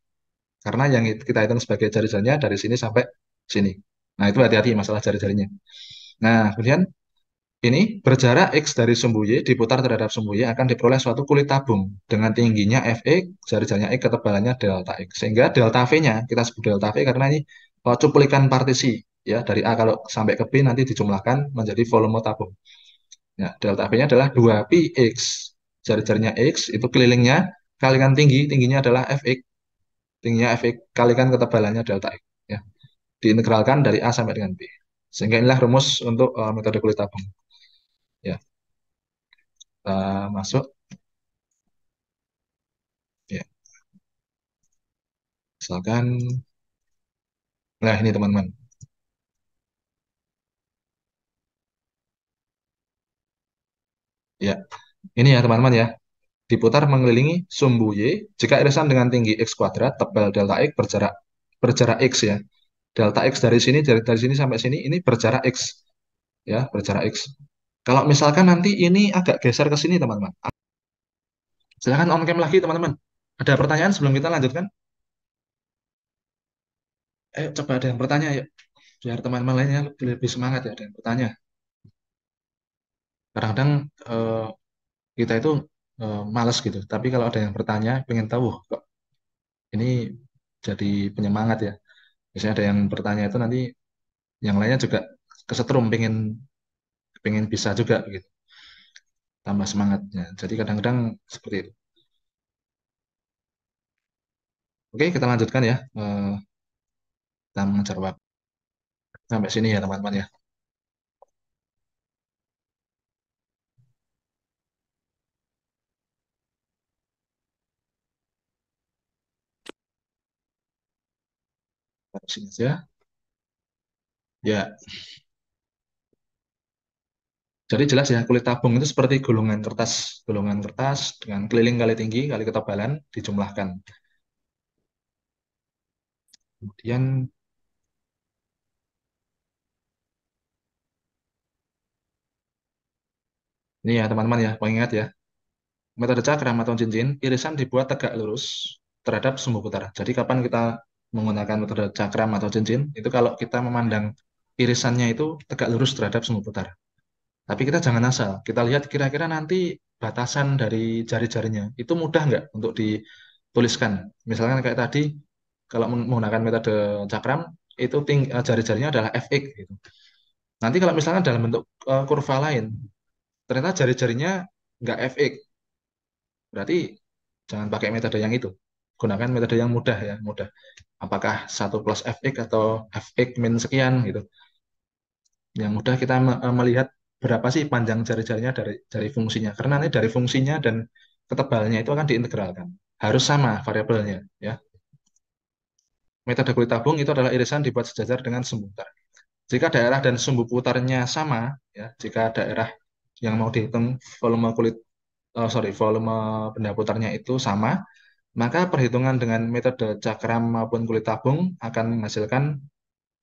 S1: Karena yang kita hitung sebagai jari-jarinya dari sini sampai sini. Nah, itu hati-hati masalah jari-jarinya. Nah, kemudian ini berjarak X dari sumbu Y diputar terhadap sumbu Y akan diperoleh suatu kulit tabung dengan tingginya Fx, jari-jarinya X, ketebalannya delta X. Sehingga delta V-nya, kita sebut delta V karena ini cuplikan partisi. Ya, dari A kalau sampai ke B nanti dijumlahkan menjadi volume tabung. Ya, delta V-nya adalah 2πx. Jari-jarinya X, itu kelilingnya, kalikan tinggi, tingginya adalah Fx. Tingginya Fx kalikan ketebalannya delta X. Ya, diintegralkan dari A sampai dengan B. Sehingga inilah rumus untuk metode kulit tabung. Ya, kita masuk. Ya, misalkan, nah ini teman-teman. Ya, ini ya teman-teman ya. Diputar mengelilingi sumbu Y. Jika irisan dengan tinggi X kuadrat, tebal delta X berjarak berjarak X ya. Delta X dari sini sampai sini ini berjarak X ya, berjarak X. Kalau misalkan nanti ini agak geser ke sini teman-teman. Silakan on cam lagi teman-teman. Ada pertanyaan sebelum kita lanjutkan? Coba ada yang bertanya yuk. Biar teman-teman lainnya lebih semangat ya, ada yang bertanya. Kadang-kadang eh, kita itu malas gitu. Tapi kalau ada yang bertanya, pengen tahu kok ini jadi penyemangat ya. Misalnya ada yang bertanya itu nanti yang lainnya juga kesetrum pengen pengen bisa juga gitu. Tambah semangatnya. Jadi kadang-kadang seperti itu. Oke, kita lanjutkan ya. Kita mengejar waktu sampai sini ya teman-teman ya. Sampai sini saja. Ya, jadi jelas ya kulit tabung itu seperti gulungan kertas dengan keliling kali tinggi kali ketebalan dijumlahkan. Kemudian ini ya teman-teman ya, pengingat ya. Metode cakram atau cincin, irisan dibuat tegak lurus terhadap sumbu putar. Jadi kapan kita menggunakan metode cakram atau cincin, itu kalau kita memandang irisannya itu tegak lurus terhadap sumbu putar. Tapi kita jangan asal, kita lihat kira-kira nanti batasan dari jari-jarinya, itu mudah nggak untuk dituliskan. Misalkan kayak tadi, kalau menggunakan metode cakram, itu jari-jarinya adalah fx gitu. Nanti kalau misalnya dalam bentuk kurva lain, ternyata jari-jarinya nggak fx, berarti jangan pakai metode yang itu. Gunakan metode yang mudah ya, mudah. Apakah satu plus fx atau fx min sekian gitu. Yang mudah kita melihat berapa sih panjang jari-jarinya dari fungsinya. Karena nanti dari fungsinya dan ketebalnya itu akan diintegralkan. Harus sama variabelnya ya. Metode kulit tabung itu adalah irisan dibuat sejajar dengan sumbu putar. Jika daerah dan sumbu putarnya sama, ya, jika daerah yang mau dihitung volume kulit, volume benda putarnya itu sama, maka perhitungan dengan metode cakram maupun kulit tabung akan menghasilkan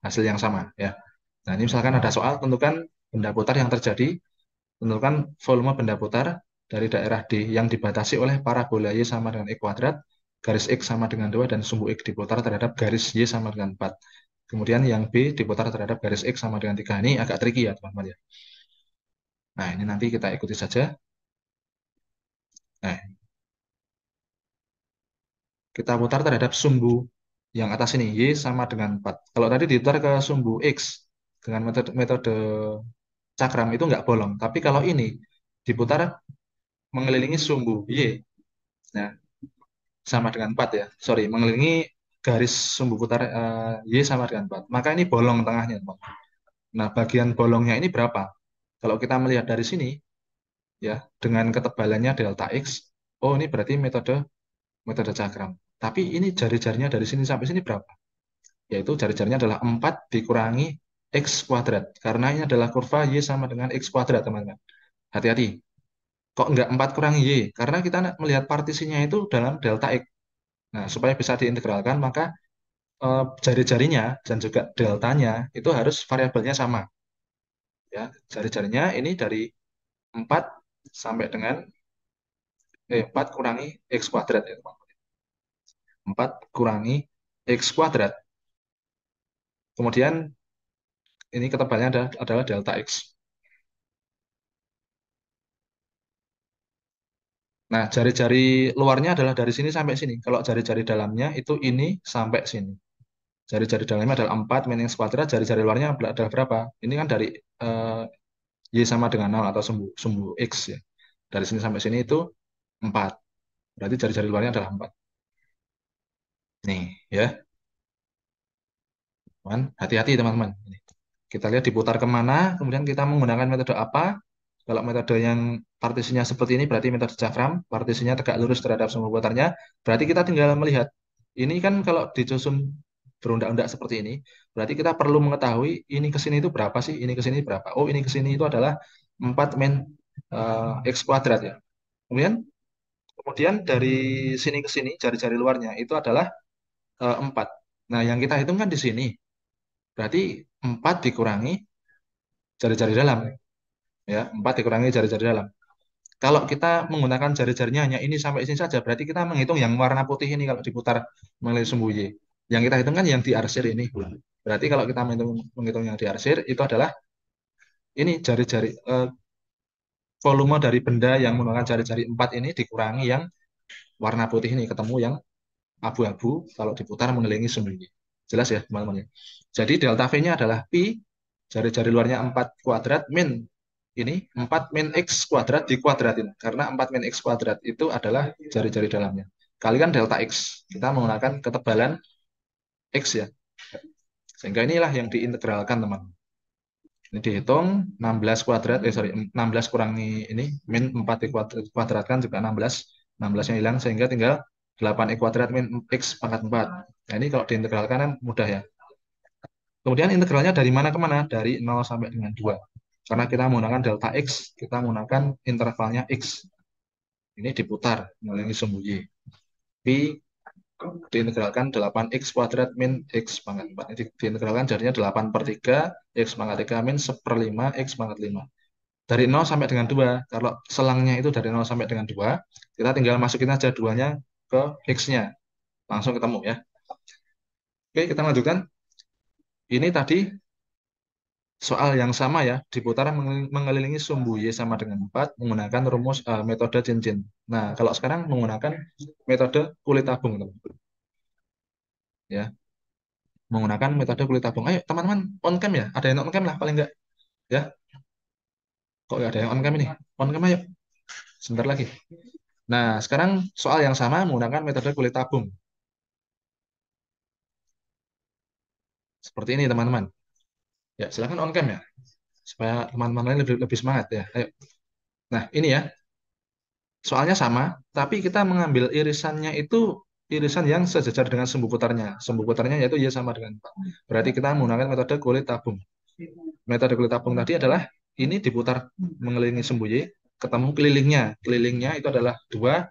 S1: hasil yang sama, ya. Nah, ini misalkan ada soal tentukan benda putar yang terjadi, tentukan volume benda putar dari daerah D yang dibatasi oleh parabola Y sama dengan E kuadrat, garis X sama dengan 2 dan sumbu X diputar terhadap garis Y sama dengan 4. Kemudian yang B diputar terhadap garis X sama dengan 3. Ini agak tricky ya, teman-teman ya. Nah, ini nanti kita ikuti saja. Nah, kita putar terhadap sumbu yang atas ini, Y sama dengan 4. Kalau tadi diputar ke sumbu X dengan metode cakram itu nggak bolong. Tapi kalau ini diputar mengelilingi sumbu Y, nah, sama dengan 4 ya. Sorry, mengelilingi garis sumbu putar Y sama dengan 4. Maka ini bolong tengahnya, teman. Nah, bagian bolongnya ini berapa? Kalau kita melihat dari sini, ya, dengan ketebalannya delta X, oh ini berarti metode cakram. Tapi ini jari-jarinya dari sini sampai sini berapa? Yaitu jari-jarinya adalah 4 dikurangi X kuadrat. Karena ini adalah kurva Y sama dengan X kuadrat, teman-teman. Hati-hati. Kok nggak 4 kurangi Y? Karena kita melihat partisinya itu dalam delta X. Nah, supaya bisa diintegralkan, maka jari-jarinya dan juga deltanya itu harus variabelnya sama. Ya, jari-jarinya ini dari 4 sampai dengan 4 kurangi X kuadrat ya, teman-teman. 4 kurangi X kuadrat. Kemudian ini ketebalnya adalah delta X. Nah, jari-jari luarnya adalah dari sini sampai sini. Kalau jari-jari dalamnya itu ini sampai sini. Jari-jari dalamnya adalah 4 min X kuadrat, jari-jari luarnya adalah berapa? Ini kan dari Y sama dengan 0 atau sumbu X ya. Dari sini sampai sini itu 4. Berarti jari-jari luarnya adalah 4. Nih, ya. Hati-hati teman-teman. Kita lihat diputar kemana, kemudian kita menggunakan metode apa. Kalau metode yang partisinya seperti ini berarti metode Cakram, partisinya tegak lurus terhadap sumbu putarnya. Berarti kita tinggal melihat. Ini kan kalau disusun berundak-undak seperti ini, berarti kita perlu mengetahui ini ke sini itu berapa sih, ini ke sini berapa. Oh, ini ke sini itu adalah 4 min X kuadrat ya. Kemudian kemudian dari sini ke sini jari-jari luarnya itu adalah 4. Nah, yang kita hitung kan di sini. Berarti 4 dikurangi jari-jari dalam. Ya, 4 dikurangi jari-jari dalam. Kalau kita menggunakan jari-jarinya hanya ini sampai sini saja, berarti kita menghitung yang warna putih ini kalau diputar melalui sumbu Y. Yang kita hitung kan yang diarsir ini. Berarti kalau kita menghitung yang diarsir, itu adalah ini jari-jari, volume dari benda yang menggunakan jari-jari 4 ini dikurangi yang warna putih ini, ketemu yang abu-abu kalau diputar mengelilingi sumbu Y. Jelas ya, teman-teman ya. Jadi delta V-nya adalah Pi, jari-jari luarnya 4 kuadrat, min ini 4 min X kuadrat dikuadratin. Karena 4 min X kuadrat itu adalah jari-jari dalamnya. Kalikan delta X. Kita menggunakan ketebalan X ya. Sehingga inilah yang diintegralkan, teman. Ini dihitung 16 kuadrat, sorry, 16 kurangi ini, min 4 dikuadratkan juga 16. 16-nya hilang, sehingga tinggal 8 kuadrat min X pangkat 4. Nah, ini kalau diintegralkan kan mudah ya. Kemudian integralnya dari mana ke mana? Dari 0 sampai dengan 2. Karena kita menggunakan delta X, kita menggunakan intervalnya X. Ini diputar mengelilingi sumbu Y. Pi diintegralkan 8x kuadrat min x pangkat 4. Ini diintegralkan jadinya 8 per 3, x pangkat 3 min 1/5, x pangkat 5. Dari 0 sampai dengan 2, kalau selangnya itu dari 0 sampai dengan 2, kita tinggal masukin aja 2-nya ke x-nya. Langsung ketemu ya. Oke, kita lanjutkan. Ini tadi soal yang sama ya, diputar mengelilingi sumbu Y sama dengan 4 menggunakan rumus metode cincin. Nah, kalau sekarang menggunakan metode kulit tabung, teman-teman. Ya, menggunakan metode kulit tabung. Ayo, teman-teman, on cam ya? Ada yang on cam lah, paling enggak. Ya, kok nggak ada yang on cam ini? On cam ayo, sebentar lagi. Nah, sekarang soal yang sama menggunakan metode kulit tabung. Seperti ini, teman-teman. Ya, silakan on cam ya, supaya teman-teman lain lebih semangat ya. Ayo. Nah, ini ya, soalnya sama, tapi kita mengambil irisannya itu irisan yang sejajar dengan sumbu putarnya. Sumbu putarnya yaitu Y sama dengan 4. Berarti kita menggunakan metode kulit tabung. Metode kulit tabung tadi adalah ini diputar mengelilingi sumbu Y, ketemu kelilingnya. Kelilingnya itu adalah 2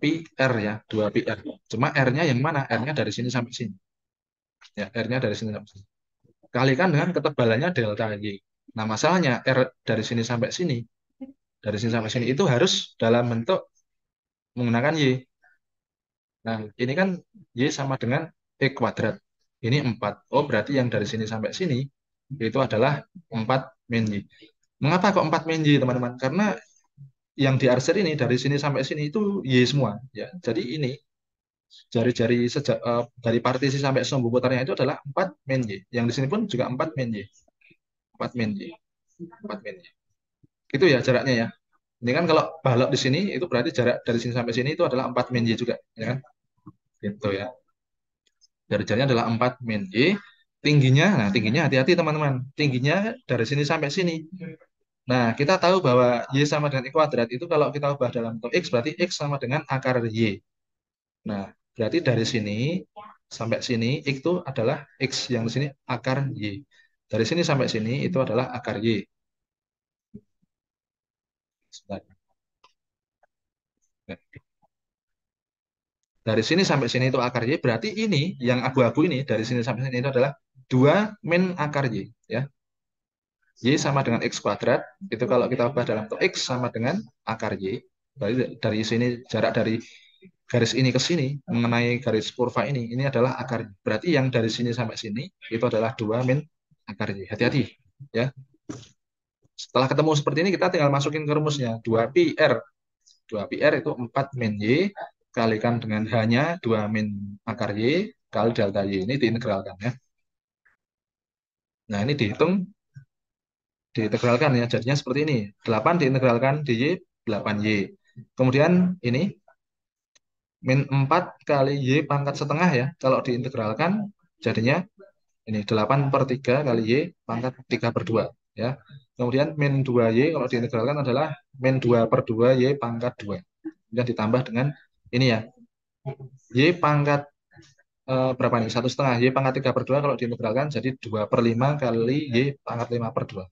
S1: pi R ya, 2 pi R. Cuma R-nya yang mana? R-nya dari sini sampai sini. Ya, R-nya dari sini sampai sini. Kalikan dengan ketebalannya delta Y. Nah, masalahnya R dari sini sampai sini itu harus dalam bentuk menggunakan Y. Nah, ini kan Y sama dengan E kuadrat. Ini 4. Oh, berarti yang dari sini sampai sini itu adalah 4 min Y. Mengapa kok 4 min Y, teman-teman? Karena yang di arsir ini dari sini sampai sini itu Y semua. Ya, jadi ini jari-jari sejak dari partisi sampai sumbu putarnya itu adalah 4 min Y. Yang di sini pun juga 4 min Y. 4 min Y. 4 min Y. Itu ya jaraknya ya. Ini kan kalau balok di sini itu berarti jarak dari sini sampai sini itu adalah 4 min Y juga, ya kan? Gitu ya. Jari-jarinya adalah 4 min Y. Tingginya, nah tingginya hati-hati teman-teman. Tingginya dari sini sampai sini. Nah, kita tahu bahwa Y sama dengan I kuadrat itu kalau kita ubah dalam bentuk X berarti X sama dengan akar Y. Nah, berarti dari sini sampai sini itu adalah X yang di sini akar Y. Dari sini sampai sini itu adalah akar Y. Sebentar. Dari sini sampai sini itu akar Y, berarti ini yang abu-abu ini dari sini sampai sini itu adalah 2 min akar Y. Ya. Y sama dengan X kuadrat, itu kalau kita ubah dalam bentuk X sama dengan akar Y. Berarti dari sini, jarak dari garis ini ke sini, mengenai garis kurva ini adalah akar Y. Berarti yang dari sini sampai sini, itu adalah 2 min akar Y. Hati-hati. Ya. Setelah ketemu seperti ini, kita tinggal masukin ke rumusnya. 2pi R. 2pi R itu 4 min Y, kalikan dengan hanya 2 min akar Y, kali delta Y. Ini diintegralkan ya. Nah, ini diintegralkan ya. Jadinya seperti ini. 8 diintegralkan dy 8y. Kemudian ini min 4 kali y pangkat setengah ya. Kalau diintegralkan jadinya ini 8 per 3 kali y pangkat 3 per 2 ya. Kemudian min 2y kalau diintegralkan adalah min 2 per 2 y pangkat 2. Kemudian ditambah dengan ini ya. Y pangkat berapa nih? 1,5. Y pangkat 3 per 2 kalau diintegralkan jadi 2 per 5 kali y pangkat 5 per 2.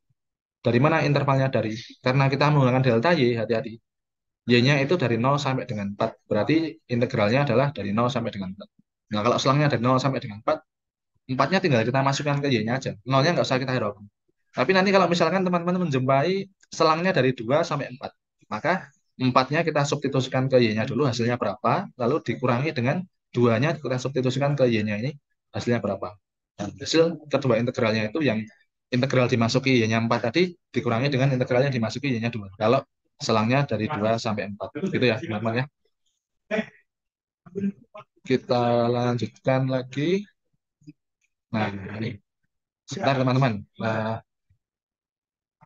S1: Dari mana intervalnya dari? Karena kita menggunakan delta Y, hati-hati. Y-nya itu dari 0 sampai dengan 4. Berarti integralnya adalah dari 0 sampai dengan 4. Nah, kalau selangnya dari 0 sampai dengan 4, 4-nya tinggal kita masukkan ke Y-nya aja. 0-nya nggak usah kita hiraukan. Tapi nanti kalau misalkan teman-teman menjumpai selangnya dari 2 sampai 4, maka 4-nya kita substitusikan ke Y-nya dulu hasilnya berapa, lalu dikurangi dengan 2-nya kita substitusikan ke Y-nya ini hasilnya berapa. Dan hasil kedua integralnya itu yang integral dimasuki Y-nya 4 tadi dikurangi dengan integralnya dimasuki Y-nya 2. Kalau selangnya dari 2 sampai 4. Gitu ya, teman-teman ya. Kita lanjutkan lagi. Nah, ini. Sebentar, teman-teman. Nah,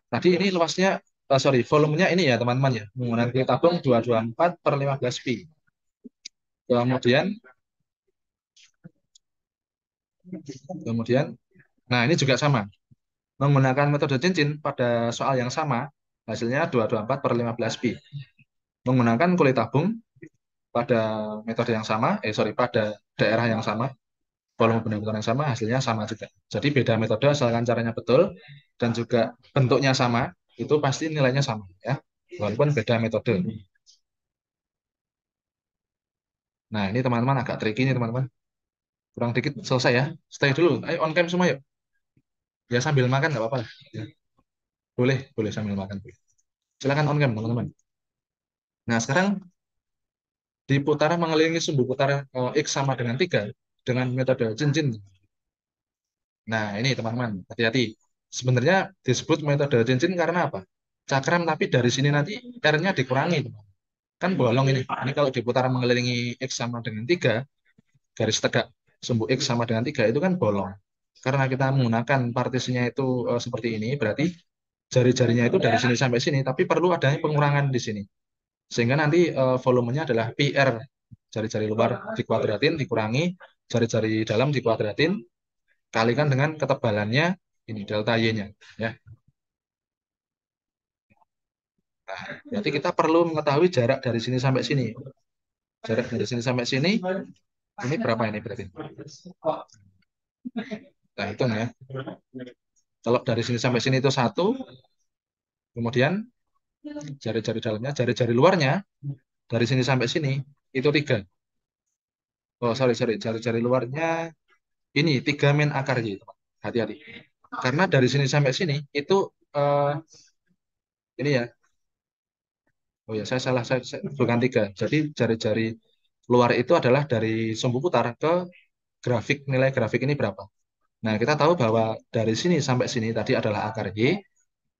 S1: tadi ini luasnya, sorry, volumenya ini ya, teman-teman ya. Menggunakan kulit tabung 224 per 15 pi. Kemudian, kemudian, nah ini juga sama. Menggunakan metode cincin pada soal yang sama, hasilnya 224 per 15 pi. Menggunakan kulit tabung pada metode yang sama, pada daerah yang sama, volume benar-benar yang sama, hasilnya sama juga. Jadi beda metode asalkan caranya betul dan juga bentuknya sama, itu pasti nilainya sama ya. Walaupun beda metode. Nah, ini teman-teman agak tricky nih teman-teman. Kurang dikit selesai ya. Stay dulu. Ayo on cam semua yuk. Ya sambil makan nggak apa-apa. Ya. Boleh, boleh sambil makan. Silakan on cam teman-teman. Nah, sekarang diputar mengelilingi sumbu putar X sama dengan 3 dengan metode cincin. Nah, ini teman-teman, hati-hati. Sebenarnya disebut metode cincin karena apa? Cakram, tapi dari sini nanti R-nya dikurangi. Kan bolong ini. Ini kalau diputar mengelilingi X sama dengan 3, garis tegak sumbu X sama dengan 3 itu kan bolong. karena kita menggunakan partisinya itu seperti ini, berarti jari-jarinya itu dari sini sampai sini, tapi perlu adanya pengurangan di sini. Sehingga nanti volumenya adalah PR, jari-jari luar dikuadratin, dikurangi, jari-jari dalam dikuadratin, kalikan dengan ketebalannya, ini delta Y-nya. Ya. Nah, berarti kita perlu mengetahui jarak dari sini sampai sini. Jarak dari sini sampai sini, ini berapa ini berarti? Nah, hitung ya. Kalau dari sini sampai sini itu 1, kemudian jari-jari dalamnya, jari-jari luarnya, dari sini sampai sini, itu 3. Oh, sorry, sorry. Jari-jari luarnya, ini 3 min akar Y, teman. Hati-hati. Karena dari sini sampai sini, itu, ini ya, oh ya, saya salah, bukan 3. Jadi jari-jari luar itu adalah dari sumbu putar ke grafik, nilai grafik ini berapa. Nah, kita tahu bahwa dari sini sampai sini tadi adalah akar Y.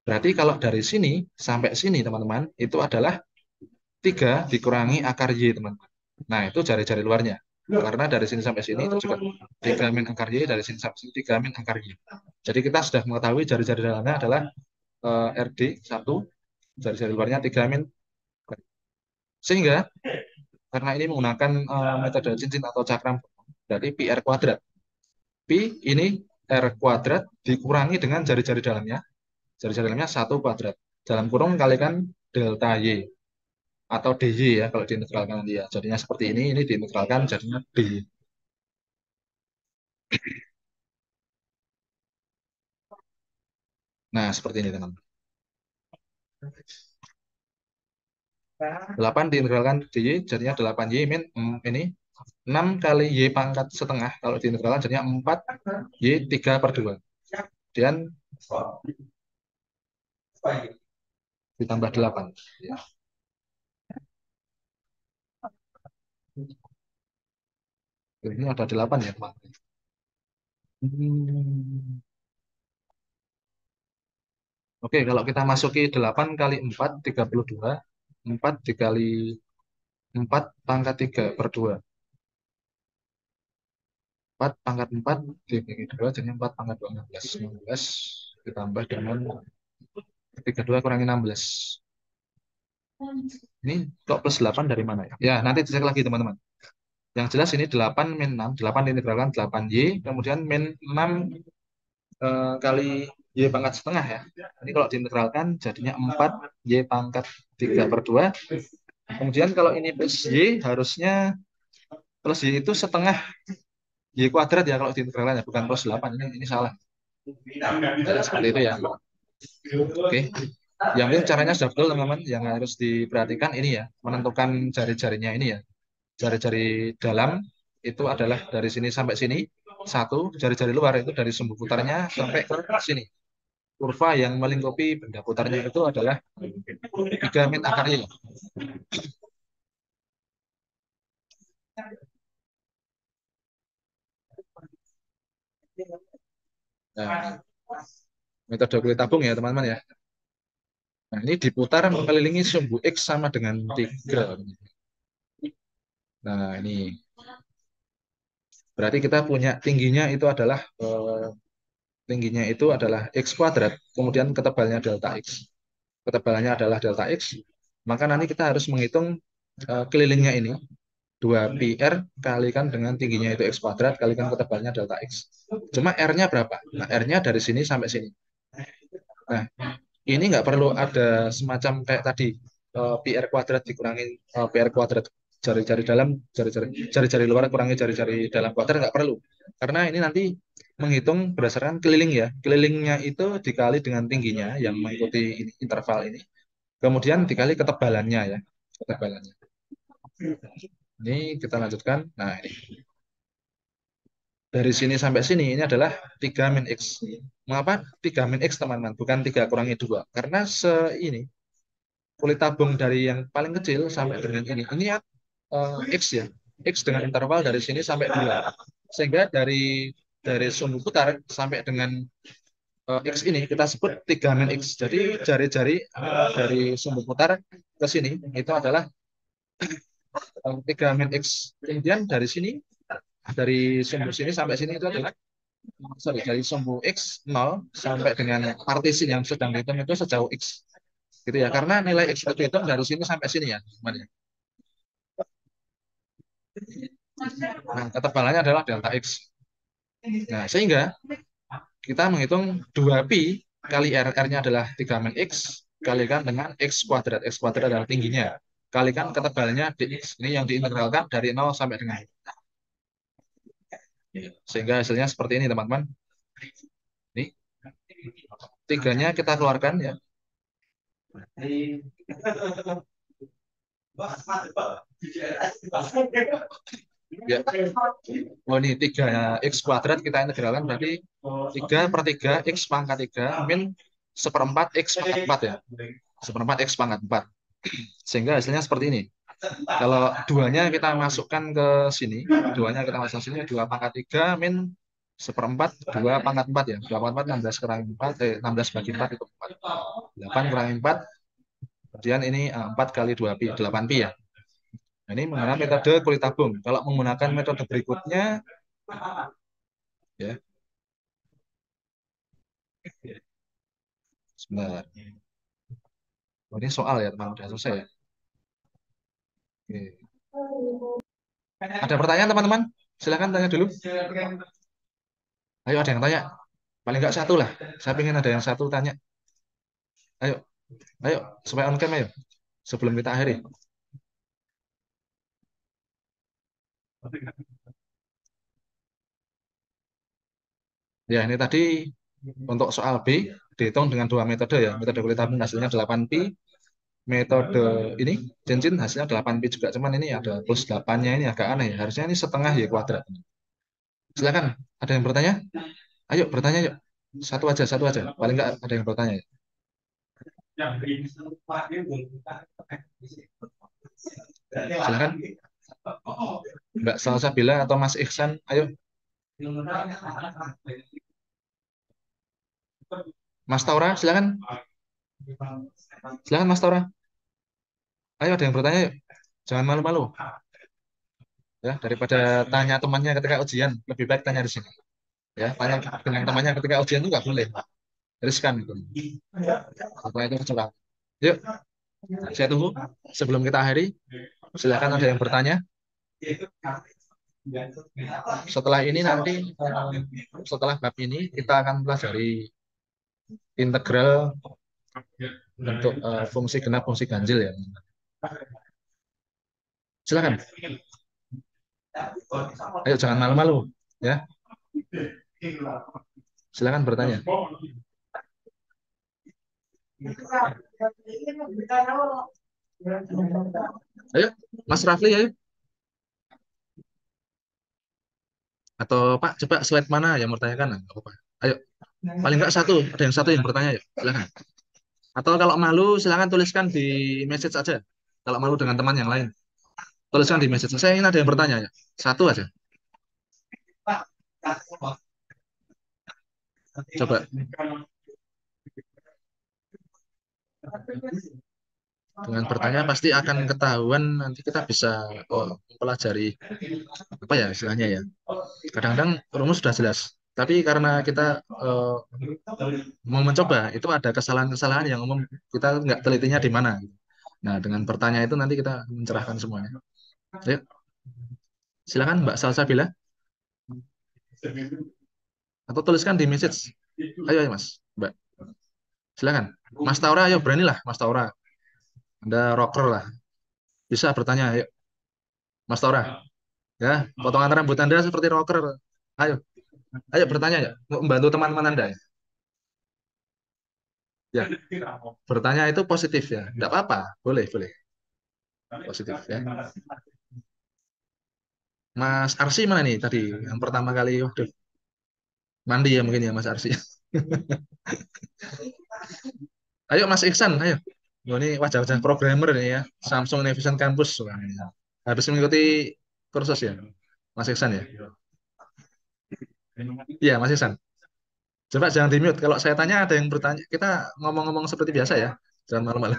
S1: Berarti kalau dari sini sampai sini, teman-teman, itu adalah 3 dikurangi akar Y, teman-teman. Nah, itu jari-jari luarnya. Karena dari sini sampai sini itu juga 3 min akar Y, dari sini sampai sini 3 min akar Y. Jadi kita sudah mengetahui jari-jari dalamnya adalah RD 1, jari-jari luarnya 3 min. Sehingga karena ini menggunakan metode cincin atau cakram, berarti PR kuadrat. Pi ini R kuadrat dikurangi dengan jari-jari dalamnya. Jari-jari dalamnya 1 kuadrat. Dalam kurung kalikan delta Y. Atau DY ya, kalau diintegralkan nanti ya. Jadinya seperti ini diintegralkan jadinya DY. Nah, seperti ini teman. 8 diintegralkan DY jadinya 8Y min ini 6 kali Y pangkat setengah. Kalau diintegralkan jadinya 4 Y 3 per 2. Kemudian ditambah 8. Ya. Ini ada 8 ya teman. Oke, kalau kita masuki 8 kali 4, 32. 4 dikali 4 pangkat 3 per 2. 4 pangkat 4 dibagi 2 jadi 4 pangkat 2, 16. 16 ditambah dengan 32 kurangi 16. Ini kok plus 8 dari mana ya? Ya, nanti dicek lagi teman-teman. Yang jelas ini 8 min 6. 8 diintegralkan 8Y. Kemudian min 6 kali Y pangkat setengah ya. Ini kalau diintegralkan jadinya 4 Y pangkat 3 per 2. Kemudian kalau ini plus Y harusnya plus Y itu setengah Y kuadrat ya kalau diintegralkan ya. Bukan plus 8. Ini salah. Jadi, seperti itu ya. Oke. Yang penting caranya sudah betul teman-teman. Yang harus diperhatikan ini ya. Menentukan jari-jarinya ini ya. Jari-jari dalam itu adalah dari sini sampai sini. 1, jari-jari luar itu dari sumbu putarnya sampai ke sini. Kurva yang melingkupi benda putarnya itu adalah 3 min akar Y. Nah, metode kulit tabung ya teman-teman ya. Nah, ini diputar mengelilingi sumbu X sama dengan 3. Nah, ini berarti kita punya tingginya itu adalah X kuadrat, kemudian ketebalnya delta X. Ketebalannya adalah delta X, maka nanti kita harus menghitung kelilingnya ini. 2PR kalikan dengan tingginya itu X kuadrat, kalikan ketebalnya delta X. Cuma R-nya berapa? Nah, R-nya dari sini sampai sini. Nah, ini nggak perlu ada semacam kayak tadi, PR kuadrat dikurangi PR kuadrat. Jari-jari dalam, jari-jari luar kurangi jari-jari dalam kuadrat, nggak perlu. Karena ini nanti menghitung berdasarkan keliling ya. Kelilingnya itu dikali dengan tingginya yang mengikuti interval ini. Kemudian dikali ketebalannya ya. Ketebalannya. Ini kita lanjutkan. Nah, ini. Dari sini sampai sini ini adalah 3 min X. Mengapa 3 min X teman-teman? Bukan 3 kurangi 2. Karena ini kulit tabung dari yang paling kecil sampai dengan ini. Ini ya X ya. X dengan interval dari sini sampai 2. Sehingga dari sumbu putar sampai dengan X ini kita sebut 3 min X. Jadi jari-jari dari sumbu putar ke sini itu adalah 3 min X. Kemudian dari sini, dari sumbu sini sampai sini itu adalah sorry, dari sumbu X 0 sampai dengan partisi yang sedang dihitung itu sejauh X. Gitu ya. Karena nilai X itu dihitung dari sini sampai sini ya. Teman-teman. Nah, ketebalannya adalah delta X. Nah, sehingga kita menghitung 2pi kali R. R-nya adalah 3 min X, kalikan dengan X kuadrat. X kuadrat adalah tingginya. Kalikan ketebalannya dx. Ini yang diintegralkan dari 0 sampai dengan. Sehingga hasilnya seperti ini, teman-teman. Ini. Tiganya kita keluarkan ya. Ya. Oh ini 3x kuadrat kita integralkan berarti 3/3 x pangkat 3 min seperempat x pangkat 4 ya. Seperempat x pangkat 4. Sehingga hasilnya seperti ini. Kalau duanya kita masukkan ke sini, duanya kita masukkan sini 2 pangkat 3 min seperempat 2 pangkat 4 ya. 2 pangkat 4 16 kurangi 4, 16 bagi 4 itu 4. 8 kurangi 4, kemudian ini 4 kali 2pi, 8pi ya. Nah, ini menggunakan metode kulit tabung. Kalau menggunakan metode berikutnya, ya, sebentar. Oh, ini soal ya, teman, udah selesai ya. Oke. Ada pertanyaan, teman-teman? Silakan tanya dulu. Ayo, ada yang tanya. Paling nggak satu lah. Saya ingin ada yang satu tanya. Ayo, ayo, supaya on cam ayo. Sebelum kita akhiri. Ya, ini tadi untuk soal B dihitung dengan dua metode ya. Metode kulit tabung hasilnya 8pi. Metode ini cincin hasilnya 8pi juga. Cuman ini ada plus 8-nya ini agak aneh. Harusnya ini setengah y kuadrat. Silakan, ada yang bertanya? Ayo bertanya yuk. Satu aja. Paling nggak ada yang bertanya. Silakan. Mbak Salsabila atau Mas Ihsan, ayo. Mas Taura, silakan. Silakan Mas Taura. Ayo ada yang bertanya yuk. Jangan malu-malu. Ya, daripada tanya temannya ketika ujian, lebih baik tanya di sini. Ya, tanya dengan temannya ketika ujian itu nggak boleh. Riskan itu. Apa itu curang. Yuk, saya tunggu. Sebelum kita akhiri, silakan ada yang bertanya. Setelah ini nanti, setelah bab ini, kita akan pelajari integral untuk fungsi genap, fungsi ganjil ya. Silakan. Ayo jangan malu-malu ya. Silakan bertanya. Ayo, Mas Rafli ayo. Atau Pak, coba slide mana yang bertanyakan? Apa? Ayo, paling nggak satu, ada yang satu yang bertanya ya. Silakan. Atau kalau malu, silakan tuliskan di message aja. Kalau malu dengan teman yang lain, tuliskan di message. Saya ingin ada yang bertanya ya. Satu aja. Coba. Dengan bertanya pasti akan ketahuan nanti kita bisa mempelajari apa ya istilahnya ya. Kadang-kadang rumus sudah jelas, tapi karena kita mau mencoba itu ada kesalahan-kesalahan yang umum kita nggak telitinya di mana. Nah dengan bertanya itu nanti kita mencerahkan semuanya. Ayo, silakan Mbak Salsabila atau tuliskan di message. Ayo, ayo Mas, Mbak. Silakan. Mas Taura, ayo beranilah Mas Taura. Anda rocker lah. Bisa bertanya, ayo. Mas Taura. Ya, potongan rambut Anda seperti rocker. Ayo, ayo bertanya ya. Membantu teman-teman Anda ya. Ya, bertanya itu positif ya. Tidak apa-apa, boleh, boleh. Positif ya. Mas Arsi mana nih tadi? Yang pertama kali, waduh, mandi ya mungkin ya Mas Arsi. Ayo Mas Iksan, ayo. Oh, ini wajah-wajah programmer ini ya. Samsung Innovation Campus. Wah, ini. Habis mengikuti kursus ya, Mas Iksan ya. Iya, Mas Iksan. Coba jangan di mute. Kalau saya tanya ada yang bertanya, kita ngomong-ngomong seperti biasa ya. Jangan malu-malu.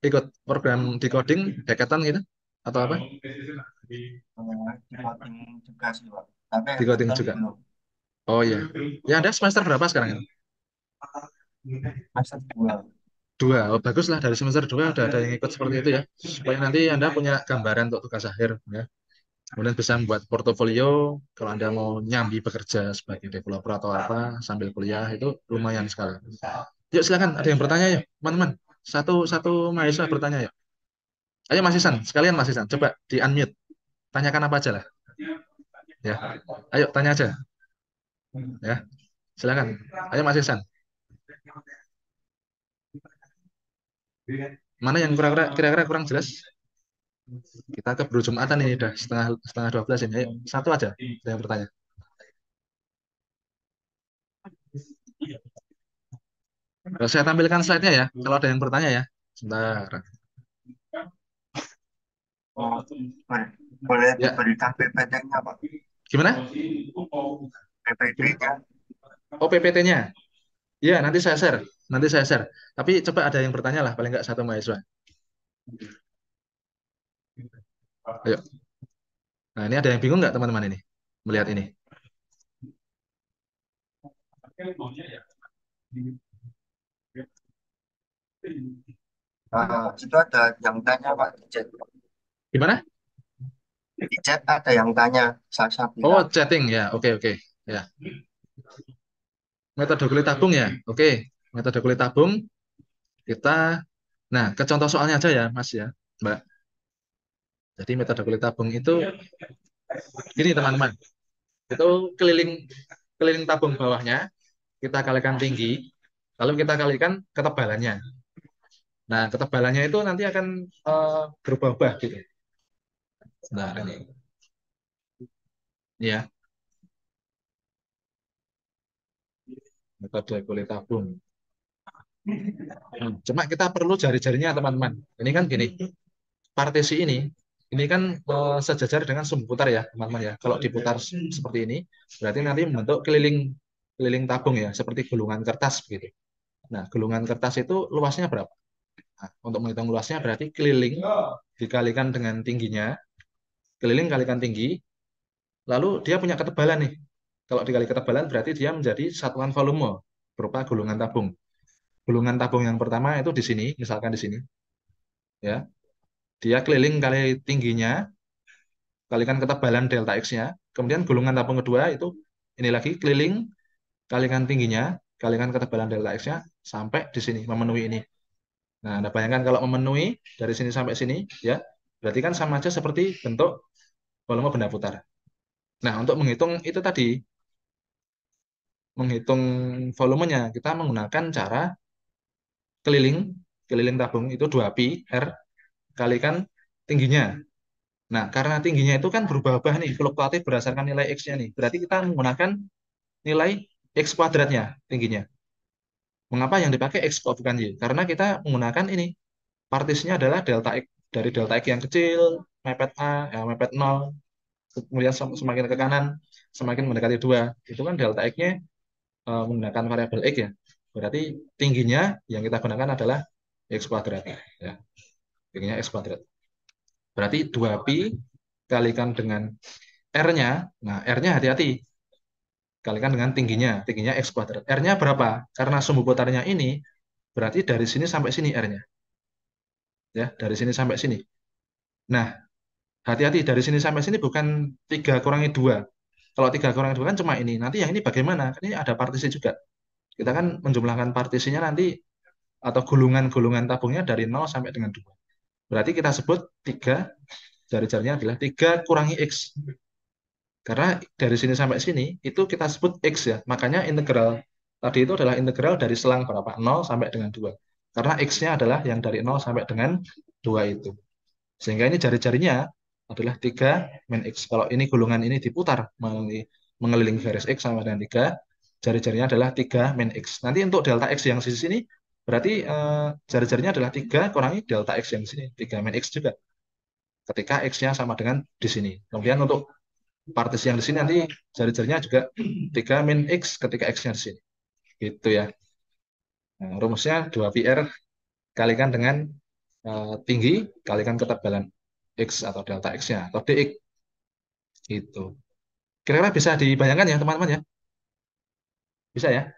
S1: Ikut program decoding, hackathon gitu atau apa?
S4: Coding juga sih, Pak. tapi
S1: Di coding
S4: kebetulan
S1: juga.
S4: belum.
S1: Oh iya. Ya, Anda semester berapa sekarang ini?
S4: Master 2.
S1: Dua. Oh, bagus lah, dari semester dua udah ada yang ikut seperti itu ya. Supaya nanti Anda punya gambaran untuk tugas akhir ya. Kemudian bisa membuat portofolio kalau Anda mau nyambi bekerja sebagai developer atau apa sambil kuliah itu lumayan sekali. Yuk silakan, ada yang bertanya ya, teman-teman. Satu satu mahasiswa bertanya ya. Ayo Mas Isan, sekalian Mas Isan, coba di unmute, tanyakan apa aja lah. Ya, ayo tanya aja. Ya, silakan. Ayo Mas Isan. Mana yang kira-kira kurang jelas? Kita ke Jumatan ini udah setengah setengah 12 ini. Ayo, satu aja ada yang bertanya. Saya tampilkan slide-nya ya. Kalau ada yang bertanya ya. Sebentar.
S4: Oh, boleh
S1: Ya,
S4: diberikan PPT-nya, Pak.
S1: gimana?
S4: PPT-nya.
S1: Oh, PPT-nya. Ya, nanti saya share. Nanti saya share. Tapi coba ada yang bertanya lah, paling nggak satu mahasiswa. Ayo. Nah, ini ada yang bingung nggak teman-teman ini? Melihat ini.
S4: Itu ada yang tanya, Pak, di chat.
S1: Gimana?
S4: Di chat ada yang tanya, Sasa
S1: Oh,
S4: bilang.
S1: chatting ya. Oke, oke. Ya. Metode kulit tabung ya. Oke. Metode kulit tabung kita. Nah, ke contoh soalnya aja ya, Mas ya, Mbak. Jadi metode kulit tabung itu gini teman-teman. Itu keliling keliling tabung bawahnya kita kalikan tinggi, lalu kita kalikan ketebalannya. Nah, ketebalannya itu nanti akan berubah-ubah gitu. Nah, ini ya metode kulit tabung. Cuma kita perlu jari-jarinya teman-teman. Ini kan gini, partisi ini kan sejajar dengan sumbu putar ya teman-teman ya. Kalau diputar seperti ini, berarti nanti membentuk keliling keliling tabung ya, seperti gulungan kertas begitu. Nah, gulungan kertas itu luasnya berapa? Nah, untuk menghitung luasnya berarti keliling dikalikan dengan tingginya, keliling kalikan tinggi, lalu dia punya ketebalan nih. Kalau dikali ketebalan berarti dia menjadi satuan volume berupa gulungan tabung. Gulungan tabung yang pertama itu di sini, misalkan di sini, ya. Dia keliling kali tingginya, kalikan ketebalan delta X-nya. Kemudian gulungan tabung kedua itu ini lagi keliling, kalikan tingginya, kalikan ketebalan delta X-nya sampai di sini, memenuhi ini. Nah, Anda bayangkan kalau memenuhi dari sini sampai sini, ya, berarti kan sama aja seperti bentuk volume benda putar. Nah, untuk menghitung itu tadi, menghitung volumenya, kita menggunakan cara keliling, keliling tabung itu 2pi R kalikan tingginya. Nah, karena tingginya itu kan berubah-ubah nih, fluktuatif berdasarkan nilai X-nya nih. Berarti kita menggunakan nilai X kuadratnya tingginya. Mengapa yang dipakai X kok bukan Y? Karena kita menggunakan ini, partisinya adalah delta X. Dari delta X yang kecil, mepet A, mepet 0, kemudian semakin ke kanan, semakin mendekati 2. Itu kan delta X-nya menggunakan variabel X ya. Berarti tingginya yang kita gunakan adalah X kuadrat. Ya. Tingginya X kuadrat. Berarti 2pi kalikan dengan R-nya. Nah, R-nya hati-hati. Kalikan dengan tingginya. Tingginya X kuadrat. R-nya berapa? Karena sumbu putarnya ini, berarti dari sini sampai sini R-nya. Ya, dari sini sampai sini. Nah, hati-hati. Dari sini sampai sini bukan 3 kurangi 2. Kalau 3 kurangi 2 kan cuma ini. Nanti yang ini bagaimana? Ini ada partisi juga. Kita kan menjumlahkan partisinya nanti atau gulungan-gulungan tabungnya dari 0 sampai dengan 2. Berarti kita sebut 3, jari-jarinya adalah 3 kurangi X. Karena dari sini sampai sini, itu kita sebut X ya. Makanya integral tadi itu adalah integral dari selang berapa? 0 sampai dengan 2. Karena X-nya adalah yang dari 0 sampai dengan 2 itu. Sehingga ini jari-jarinya adalah 3 min X. Kalau ini gulungan ini diputar mengelilingi garis X sama dengan 3, jari-jarinya adalah 3 min X. Nanti untuk delta X yang di sini, berarti jari-jarinya adalah 3 kurangi delta X yang di sini. 3 min X juga. Ketika X-nya sama dengan di sini. Kemudian untuk partisi yang di sini nanti jari-jarinya juga 3 min X ketika X-nya di sini. Gitu ya. Nah, rumusnya 2πr kalikan dengan tinggi kalikan ketebalan X atau delta X-nya atau dx. Gitu. Kira-kira bisa dibayangkan ya teman-teman ya? Bisa ya?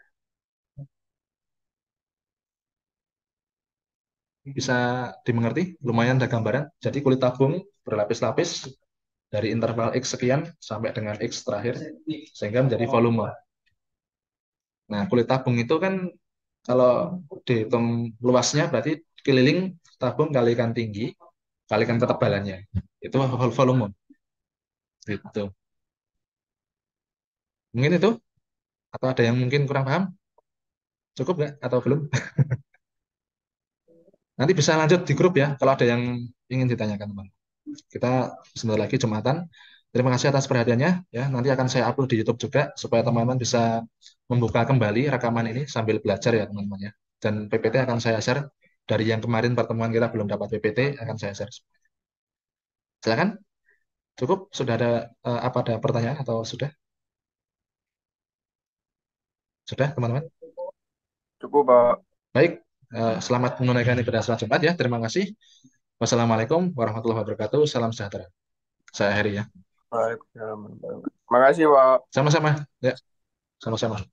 S1: Bisa dimengerti? Lumayan ada gambaran. Jadi kulit tabung berlapis-lapis dari interval X sekian sampai dengan X terakhir, sehingga menjadi volume. Nah, kulit tabung itu kan kalau dihitung luasnya berarti keliling tabung kalikan tinggi, kalikan ketebalannya. Itu volume. Gitu. Mungkin itu, atau ada yang mungkin kurang paham? Cukup nggak? Atau belum? Nanti bisa lanjut di grup ya, kalau ada yang ingin ditanyakan, teman. Kita sebentar lagi Jumatan. Terima kasih atas perhatiannya. Ya, nanti akan saya upload di YouTube juga supaya teman-teman bisa membuka kembali rekaman ini sambil belajar ya teman-teman ya. Dan PPT akan saya share dari yang kemarin pertemuan kita belum dapat PPT akan saya share. Silakan. Cukup? Sudah ada apa ada pertanyaan atau sudah? Sudah teman-teman?
S5: Cukup, Pak.
S1: Baik. Selamat menunaikan ibadah salat Jumat ya. Terima kasih. Wassalamualaikum warahmatullahi wabarakatuh. Salam sejahtera. Saya Heri ya.
S5: Waalaikumsalam. Terima kasih, Pak.
S1: Sama-sama. Ya, sama-sama.